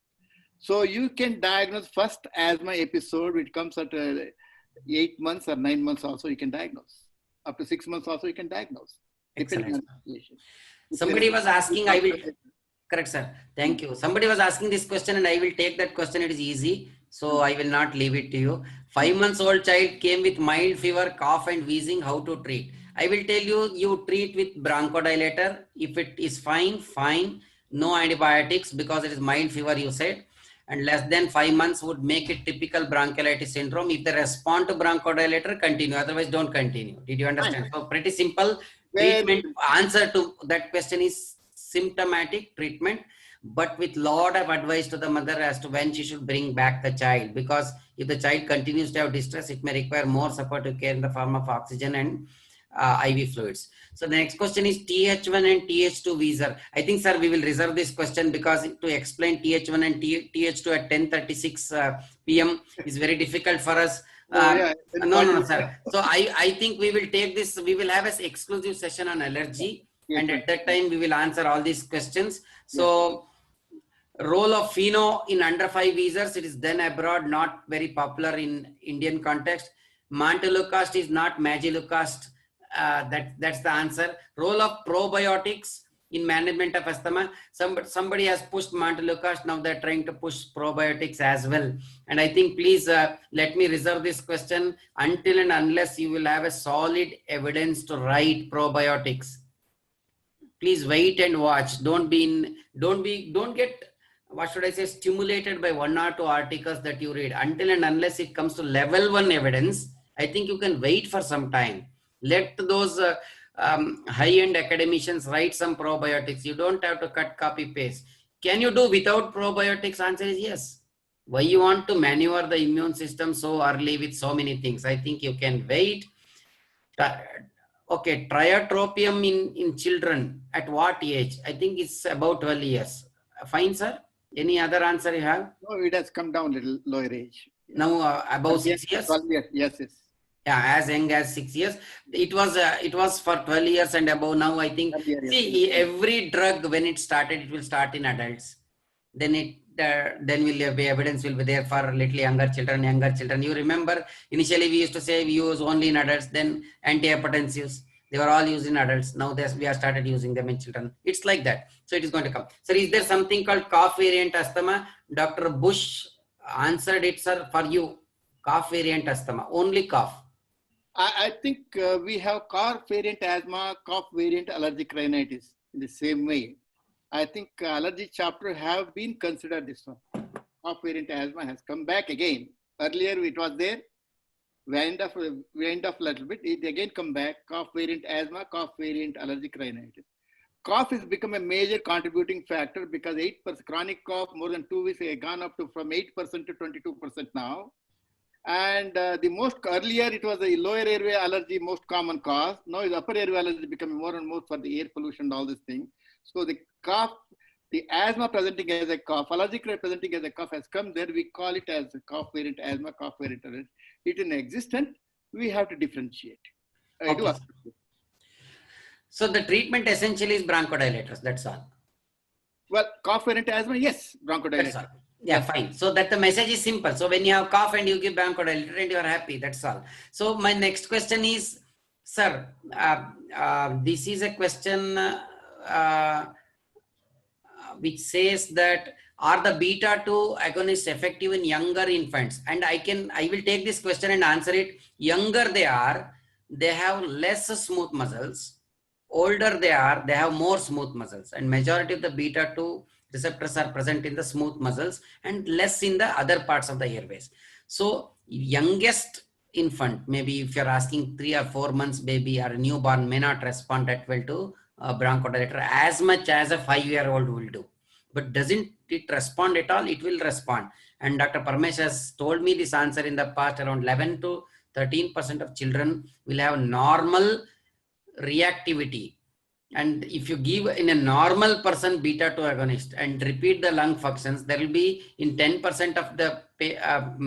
[SPEAKER 2] So you can diagnose first asthma episode, which comes at 8 months or 9 months also you can diagnose. Up to 6 months also you can diagnose.
[SPEAKER 1] Excellent.
[SPEAKER 2] Situation.
[SPEAKER 1] Somebody was asking, I will, correct, sir. Thank you. Somebody was asking this question and I will take that question. It is easy. So I will not leave it to you. 5 months old child came with mild fever, cough and wheezing. How to treat? I will tell you, you treat with bronchodilator. If it is fine, fine. No antibiotics because it is mild fever, you said. And less than 5 months would make it typical bronchiolitis syndrome. If they respond to bronchodilator, continue. Otherwise, don't continue. Did you understand? So pretty simple. Treatment answer to that question is symptomatic treatment, but with lot of advice to the mother as to when she should bring back the child, because if the child continues to have distress, it may require more supportive care in the form of oxygen and IV fluids. So the next question is TH1 and TH2 Wheezer. I think, sir, we will reserve this question because to explain TH1 and TH2 at 10:36 p.m. is very difficult for us. No, sir. So I think we will take this, we will have an exclusive session on allergy. Yes, and at that time, we will answer all these questions. So role of Pheno in under 5 Wheezers, it is then abroad, not very popular in Indian context. Montelukast is not Magilukast. That's the answer. Role of probiotics in management of asthma. Somebody has pushed Montelukast. Now they're trying to push probiotics as well. And I think please let me reserve this question until and unless you will have a solid evidence to write probiotics. Please wait and watch. Don't get, what should I say, stimulated by 1 or 2 articles that you read. Until and unless it comes to level 1 evidence, I think you can wait for some time. Let those high-end academicians write some probiotics. You don't have to cut, copy, paste. Can you do without probiotics? Answer is yes. Why you want to maneuver the immune system so early with so many things? I think you can wait. Okay, triotropium in children at what age? I think it's about 12 years. Fine, sir. Any other answer you have?
[SPEAKER 2] No, it has come down a little lower age.
[SPEAKER 1] Now about 6 years?
[SPEAKER 2] 12 years. Yes.
[SPEAKER 1] Yeah, as young as 6 years. It was for 12 years and above. Now I think, see, every drug when it started, it will start in adults. Then will be evidence will be there for little younger children. You remember initially we used to say we use only in adults, then antihypertensives, they were all used in adults. Now we have started using them in children. It's like that. So it is going to come. Sir, is there something called cough variant asthma? Dr. Bush answered it, sir, for you. Cough variant asthma, only cough.
[SPEAKER 2] I think we have cough variant asthma, cough variant allergic rhinitis in the same way. I think allergy chapter have been considered this one. Cough variant asthma has come back again. Earlier it was there. We end up a little bit. It again come back. Cough variant asthma, cough variant allergic rhinitis. Cough has become a major contributing factor because 8% chronic cough more than 2 weeks has gone up to from 8% to 22% now. And the most earlier it was the lower airway allergy most common cause. Now the upper airway allergy becoming more and more for the air pollution and all these things. So the cough, the asthma presenting as a cough, allergic presenting as a cough has come there. We call it as a cough variant asthma, cough variant allergy. It is existent. We have to differentiate.
[SPEAKER 1] Okay. So the treatment essentially is bronchodilators. That's all.
[SPEAKER 2] Well, cough variant asthma, yes, bronchodilator.
[SPEAKER 1] That's all. Yeah, fine. So that the message is simple. So when you have cough and you give bronchodilator and you are happy, that's all. So my next question is, sir, this is a question which says that are the beta-2 agonists effective in younger infants? And I will take this question and answer it. Younger they have less smooth muscles. Older they have more smooth muscles, and majority of the beta-2 receptors are present in the smooth muscles and less in the other parts of the airways. So youngest infant, maybe if you're asking 3 or 4 months baby or a newborn, may not respond that well to bronchodilator as much as a 5-year-old will do. But doesn't it respond at all? It will respond. And Dr. Parmesh has told me this answer in the past, around 11 to 13% of children will have normal reactivity. And if you give in a normal person beta 2 agonist and repeat the lung functions, there will be in 10% of the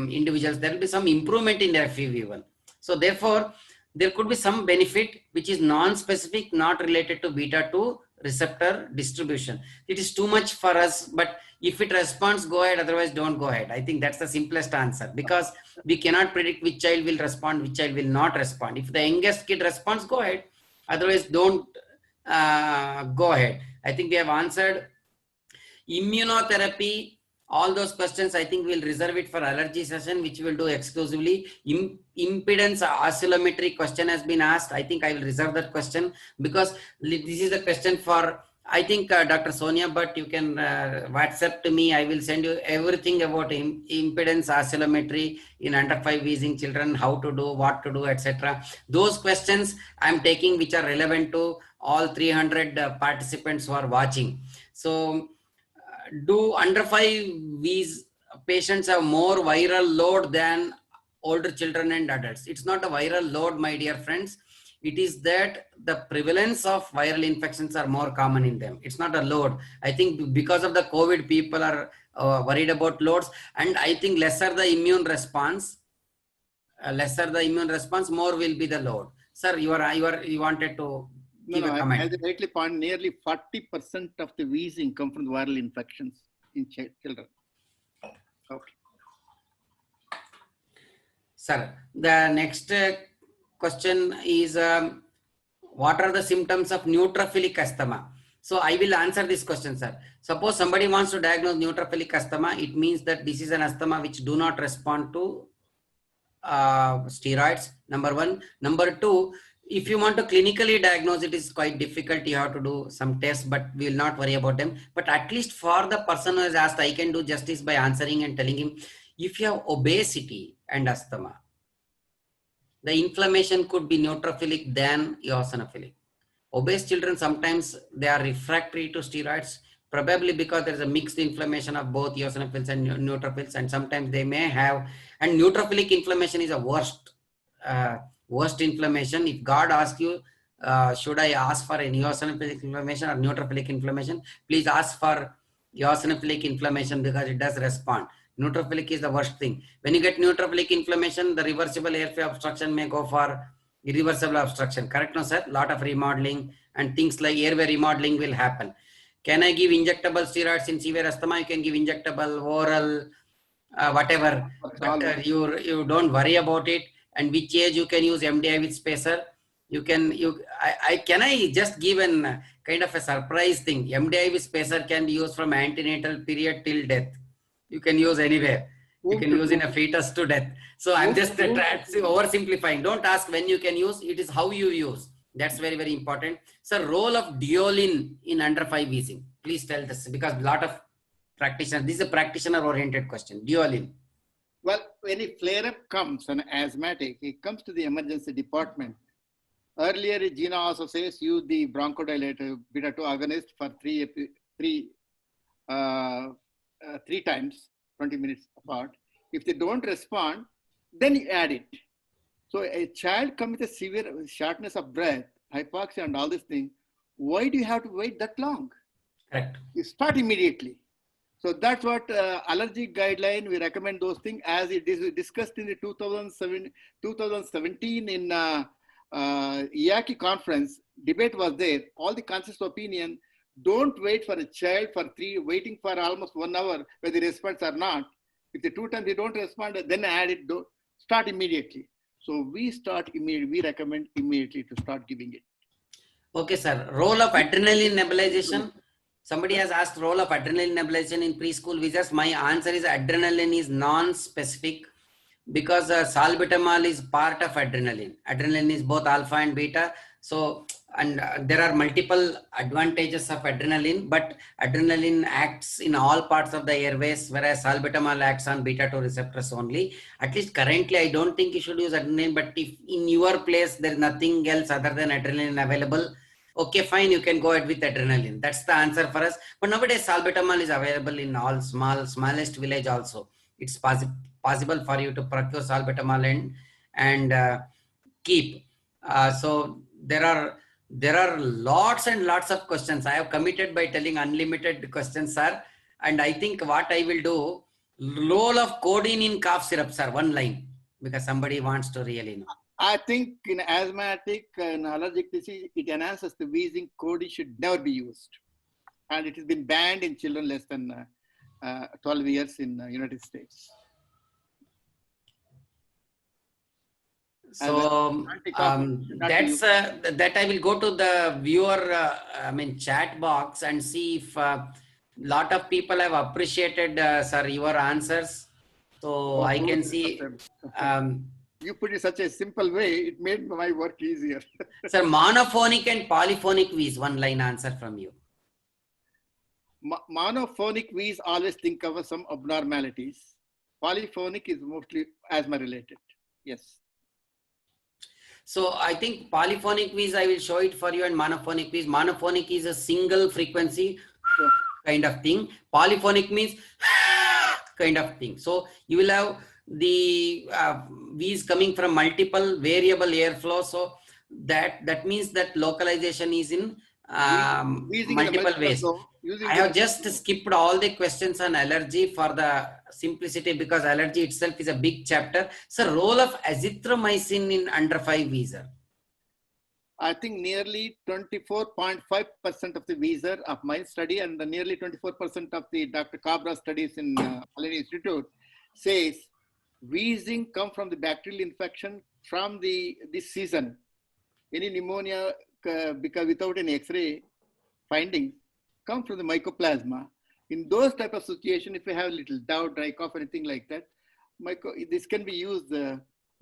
[SPEAKER 1] individuals, there will be some improvement in their FEV1. So therefore, there could be some benefit which is non-specific, not related to beta 2 receptor distribution. It is too much for us, but if it responds, go ahead, otherwise don't go ahead. I think that's the simplest answer, because we cannot predict which child will respond, which child will not respond. If the youngest kid responds, go ahead, otherwise don't go ahead. I think we have answered immunotherapy. All those questions, I think we'll reserve it for allergy session, which we'll do exclusively. Impedance oscillometry question has been asked. I think I will reserve that question, because this is a question for, I think, Dr. Sonia, but you can WhatsApp to me. I will send you everything about impedance oscillometry in under 5 wheezing children, how to do, what to do, etc. Those questions I'm taking, which are relevant to all 300 participants who are watching. So, do under 5 V's patients have more viral load than older children and adults? It's not a viral load, my dear friends. It is that the prevalence of viral infections are more common in them. It's not a load. I think because of the COVID, people are worried about loads, and I think lesser the immune response, more will be the load. Sir, you wanted to give a comment.
[SPEAKER 2] As a rightly point, nearly 40% of the wheezing come from viral infections in children. Okay.
[SPEAKER 1] Sir, the next question is, what are the symptoms of neutrophilic asthma? So I will answer this question, sir. Suppose somebody wants to diagnose neutrophilic asthma, it means that this is an asthma which do not respond to steroids, number one. Number two, if you want to clinically diagnose, it is quite difficult. You have to do some tests, but we will not worry about them. But at least for the person who has asked, I can do justice by answering and telling him, if you have obesity and asthma, the inflammation could be neutrophilic than eosinophilic. Obese children, sometimes they are refractory to steroids, probably because there is a mixed inflammation of both eosinophils and neutrophils, and sometimes they may have, and neutrophilic inflammation is a worst inflammation. If God asks you, should I ask for an eosinophilic inflammation or neutrophilic inflammation, please ask for eosinophilic inflammation, because it does respond. Neutrophilic is the worst thing. When you get neutrophilic inflammation, the reversible airway obstruction may go for irreversible obstruction. Correct, no, sir? Lot of remodeling and things like airway remodeling will happen. Can I give injectable steroids in severe asthma? You can give injectable, oral, whatever. But you don't worry about it. And which age you can use MDI with spacer? Can I just give an kind of a surprise thing? MDI with spacer can be used from antenatal period till death. You can use anywhere. You can use in a fetus to death. So I'm just oversimplifying. Don't ask when you can use. It is how you use. That's very, very important. So role of Deolin in under 5 wheezing. Please tell this, because a lot of practitioners, this is a practitioner oriented question. Deolin.
[SPEAKER 2] Well, when a flare-up comes, an asthmatic, it comes to the emergency department. Earlier, Gina also says use the bronchodilator beta 2 agonist for three times, 20 minutes apart. If they don't respond, then you add it. So a child comes with a severe shortness of breath, hypoxia and all these things, why do you have to wait that long?
[SPEAKER 1] Correct.
[SPEAKER 2] You start immediately. So that's what allergy guideline, we recommend those things, as it is discussed in the 2017 in IACI conference. Debate was there. All the consensus opinion, don't wait for a child for waiting for almost 1 hour whether they respond or not. If the 2 times they don't respond, then add it, start immediately. So we start immediately, we recommend immediately to start giving it.
[SPEAKER 1] Okay, sir. Role of adrenaline nebulization. Somebody has asked role of adrenaline nebulization in preschool visits. My answer is adrenaline is non-specific, because salbutamol is part of adrenaline. Adrenaline is both alpha and beta. So, and there are multiple advantages of adrenaline, but adrenaline acts in all parts of the airways, whereas salbutamol acts on beta 2 receptors only. At least currently, I don't think you should use adrenaline, but if in your place there is nothing else other than adrenaline available, okay, fine, you can go ahead with adrenaline. That's the answer for us. But nowadays, salbutamol is available in all smallest village also. It's possible for you to procure salbutamol and keep. So there are lots and lots of questions. I have committed by telling unlimited questions, sir. And I think what I will do, role of codeine in cough syrup, sir, one line, because somebody wants to really know.
[SPEAKER 2] I think in asthmatic and allergic disease, it enhances the wheezing. Codeine should never be used. And it has been banned in children less than 12 years in the United States.
[SPEAKER 1] So that's that I will go to the viewer, chat box and see if lot of people have appreciated, sir, your answers. So I can see.
[SPEAKER 2] You put it in such a simple way, it made my work easier.
[SPEAKER 1] Sir, monophonic and polyphonic wheeze, one line answer from you.
[SPEAKER 2] Monophonic wheeze, always think of some abnormalities. Polyphonic is mostly asthma related. Yes.
[SPEAKER 1] So I think polyphonic wheeze, I will show it for you, and monophonic wheeze. Monophonic is a single frequency kind of thing. Polyphonic means kind of thing. So you will have the wheeze coming from multiple variable airflow. So that means that localization is in multiple ways. I have just skipped all the questions on allergy for the simplicity, because allergy itself is a big chapter. So role of azithromycin in under 5 wheezer.
[SPEAKER 2] I think nearly 24.5% of the wheezer of my study and the nearly 24% of the Dr. Cabra studies in Malaria Institute says wheezing come from the bacterial infection from this season. Any pneumonia because without any X-ray finding come from the mycoplasma. In those type of situation, if you have a little doubt, dry cough, anything like that, this can be used,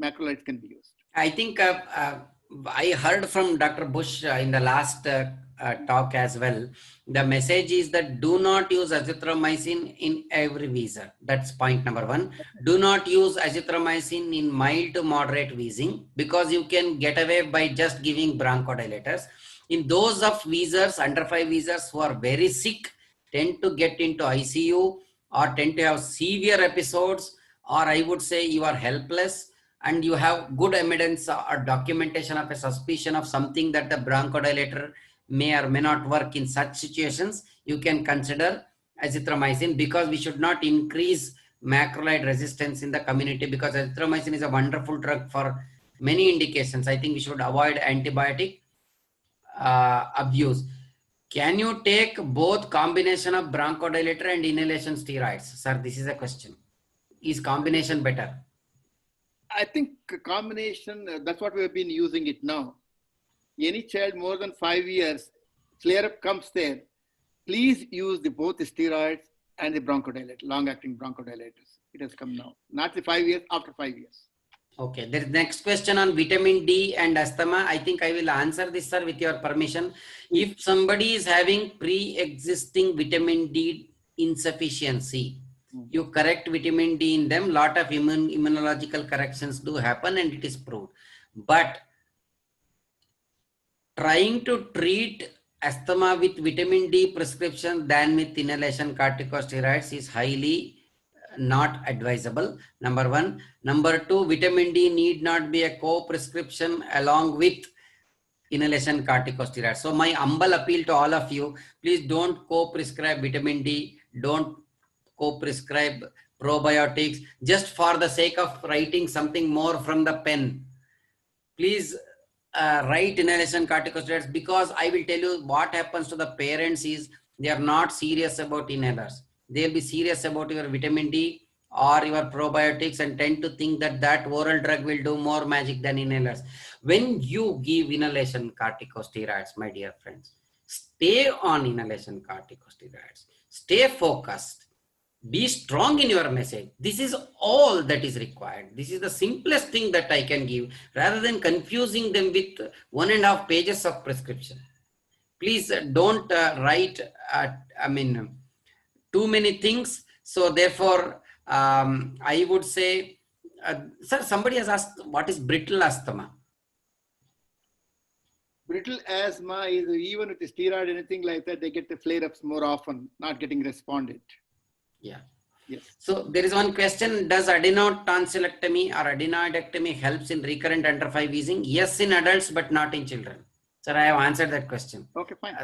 [SPEAKER 2] macrolides can be used.
[SPEAKER 1] I think I heard from Dr. Bush in the last talk as well. The message is that do not use azithromycin in every wheezer. That's point number 1. Do not use azithromycin in mild to moderate wheezing, because you can get away by just giving bronchodilators. In those of wheezers, under 5 wheezers who are very sick, tend to get into ICU or tend to have severe episodes, or I would say you are helpless and you have good evidence or documentation of a suspicion of something that the bronchodilator may or may not work. In such situations, you can consider azithromycin, because we should not increase macrolide resistance in the community, because azithromycin is a wonderful drug for many indications. I think we should avoid antibiotic abuse. Can you take both combination of bronchodilator and inhalation steroids? Sir, this is a question. Is combination better?
[SPEAKER 2] I think combination, that's what we have been using it now. Any child more than 5 years, flare-up comes there, please use both the steroids and the bronchodilator, long-acting bronchodilators. It has come now, not the 5 years, after 5 years.
[SPEAKER 1] Okay, the next question on vitamin D and asthma. I think I will answer this, sir, with your permission. If somebody is having pre-existing vitamin D insufficiency, you correct vitamin D in them, lot of immunological corrections do happen and it is proved. But trying to treat asthma with vitamin D prescription than with inhalation corticosteroids is highly not advisable. Number 1. Number 2, vitamin D need not be a co-prescription along with inhalation corticosteroids. So my humble appeal to all of you, please don't co-prescribe vitamin D, don't co-prescribe probiotics just for the sake of writing something more from the pen. Please write inhalation corticosteroids, because I will tell you what happens to the parents is they are not serious about inhalers. They'll be serious about your vitamin D or your probiotics and tend to think that that oral drug will do more magic than inhalers. When you give inhalation corticosteroids, my dear friends, stay on inhalation corticosteroids. Stay focused. Be strong in your message. This is all that is required. This is the simplest thing that I can give, rather than confusing them with 1.5 pages of prescription. Please don't write, too many things. So therefore, I would say, sir, somebody has asked, what is brittle asthma?
[SPEAKER 2] Brittle asthma is, even with the steroid, anything like that, they get the flare-ups more often, not getting responded.
[SPEAKER 1] Yeah.
[SPEAKER 2] Yes.
[SPEAKER 1] So there is one question, does adenotonsillectomy or adenoidectomy helps in recurrent under 5 wheezing? Yes, in adults, but not in children. Sir, I have answered that question.
[SPEAKER 2] Okay, fine.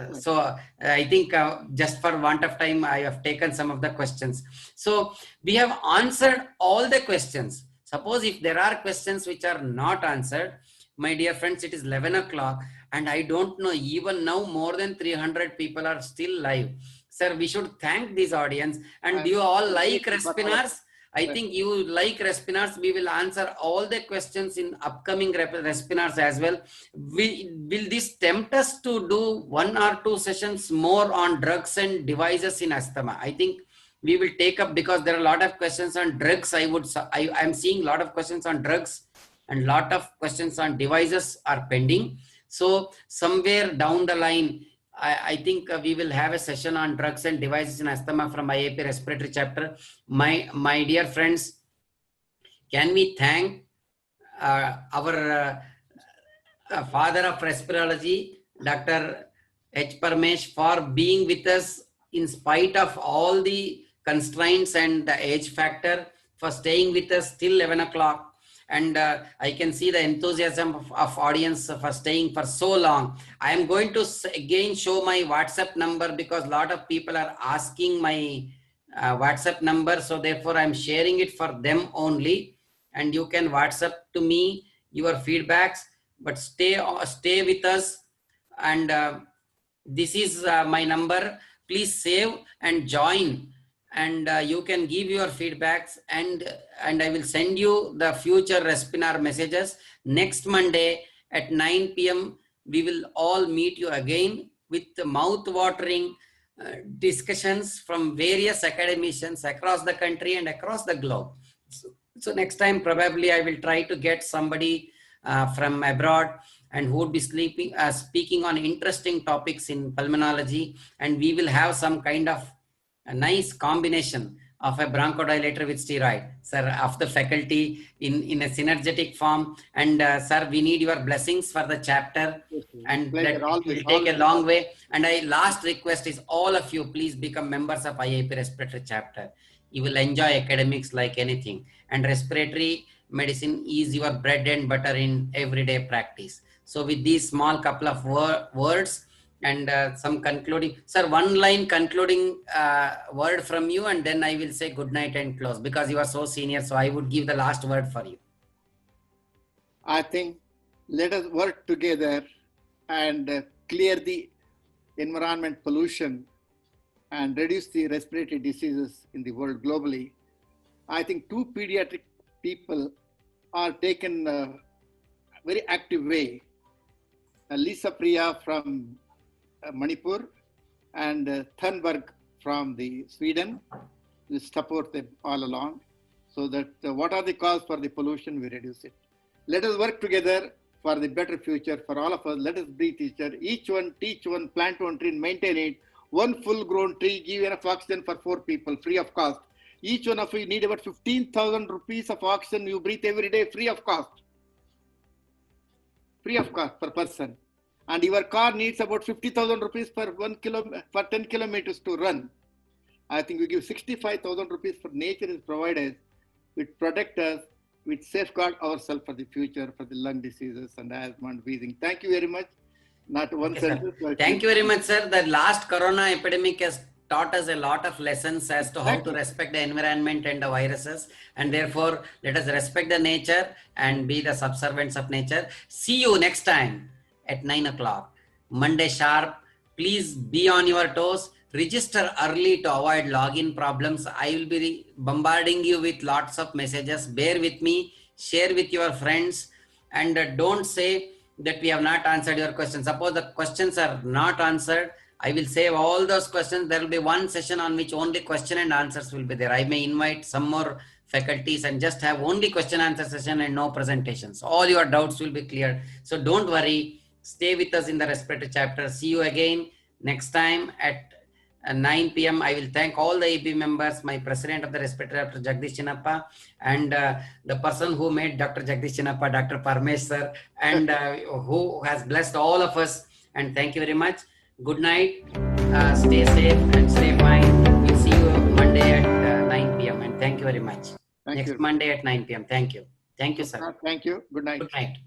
[SPEAKER 1] I think just for want of time, I have taken some of the questions. So we have answered all the questions. Suppose if there are questions which are not answered, my dear friends, it is 11 o'clock and I don't know, even now more than 300 people are still live. Sir, we should thank this audience. And do you all like Respinars? I think you like Respinars. We will answer all the questions in upcoming Respinars as well. Will this tempt us to do 1 or 2 sessions more on drugs and devices in asthma? I think we will take up, because there are a lot of questions on drugs. I'm seeing a lot of questions on drugs and lot of questions on devices are pending. So somewhere down the line, I think we will have a session on drugs and devices in asthma from IAP respiratory chapter. My dear friends, can we thank our father of respirology, Dr. H. Parmesh, for being with us in spite of all the constraints and the age factor, for staying with us till 11 o'clock. And I can see the enthusiasm of audience for staying for so long. I am going to again show my WhatsApp number, because a lot of people are asking my WhatsApp number. So therefore I'm sharing it for them only. And you can WhatsApp to me your feedbacks, but stay with us. And this is my number. Please save and join. And you can give your feedbacks, and I will send you the future Respinar messages. Next Monday at 9 p.m. we will all meet you again with mouth-watering discussions from various academicians across the country and across the globe. So next time probably I will try to get somebody from abroad and who would be speaking on interesting topics in pulmonology, and we will have some kind of a nice combination of a bronchodilator with steroid, sir, of the faculty in a synergetic form. And sir, we need your blessings for the chapter, and that will take a long way. And last request is all of you, please become members of IAP respiratory chapter. You will enjoy academics like anything, and respiratory medicine is your bread and butter in everyday practice. So with these small couple of words, and some concluding, sir, one line concluding word from you, and then I will say good night and close, because you are so senior. So I would give the last word for you.
[SPEAKER 2] I think let us work together and clear the environment pollution and reduce the respiratory diseases in the world globally. I think 2 pediatric people are taken a very active way. Lisa Priya from Manipur and Thunberg from the Sweden. We support them all along, so that what are the cause for the pollution, we reduce it. Let us work together for the better future for all of us. Let us breathe each other. Each one teach one, plant one tree, maintain it. One full-grown tree give enough oxygen for 4 people, free of cost. Each one of you need about 15,000 rupees of oxygen you breathe every day, free of cost. Free of cost per person. And your car needs about 50,000 rupees for 10 kilometers to run. I think we give 65,000 rupees for nature is provided, which protect us, which safeguard ourselves for the future, for the lung diseases and asthma and wheezing. Thank you very much. Not one sentence.
[SPEAKER 1] Thank you very much, sir. The last corona epidemic has taught us a lot of lessons as to how to respect the environment and the viruses, and therefore let us respect the nature and be the subservients of nature. See you next time at 9 o'clock, Monday sharp. Please be on your toes. Register early to avoid login problems. I will be bombarding you with lots of messages. Bear with me, share with your friends, and don't say that we have not answered your questions. Suppose the questions are not answered, I will save all those questions. There will be one session on which only question and answers will be there. I may invite some more faculties and just have only question answer session and no presentations. All your doubts will be cleared. So don't worry. Stay with us in the respiratory chapter. See you again next time at 9 p.m. I will thank all the AB members, my president of the respiratory, Dr. Jagdish Chinnappa, and the person who made Dr. Jagdish Chinnappa, Dr. Parmesh sir, and who has blessed all of us. And thank you very much. Good night. Stay safe and stay fine. We'll see you Monday at 9 p.m. Thank you very much.
[SPEAKER 2] Thank
[SPEAKER 1] Next
[SPEAKER 2] you.
[SPEAKER 1] Monday at 9 p.m. Thank you. Thank you, sir.
[SPEAKER 2] Thank you. Good night.
[SPEAKER 1] Good night.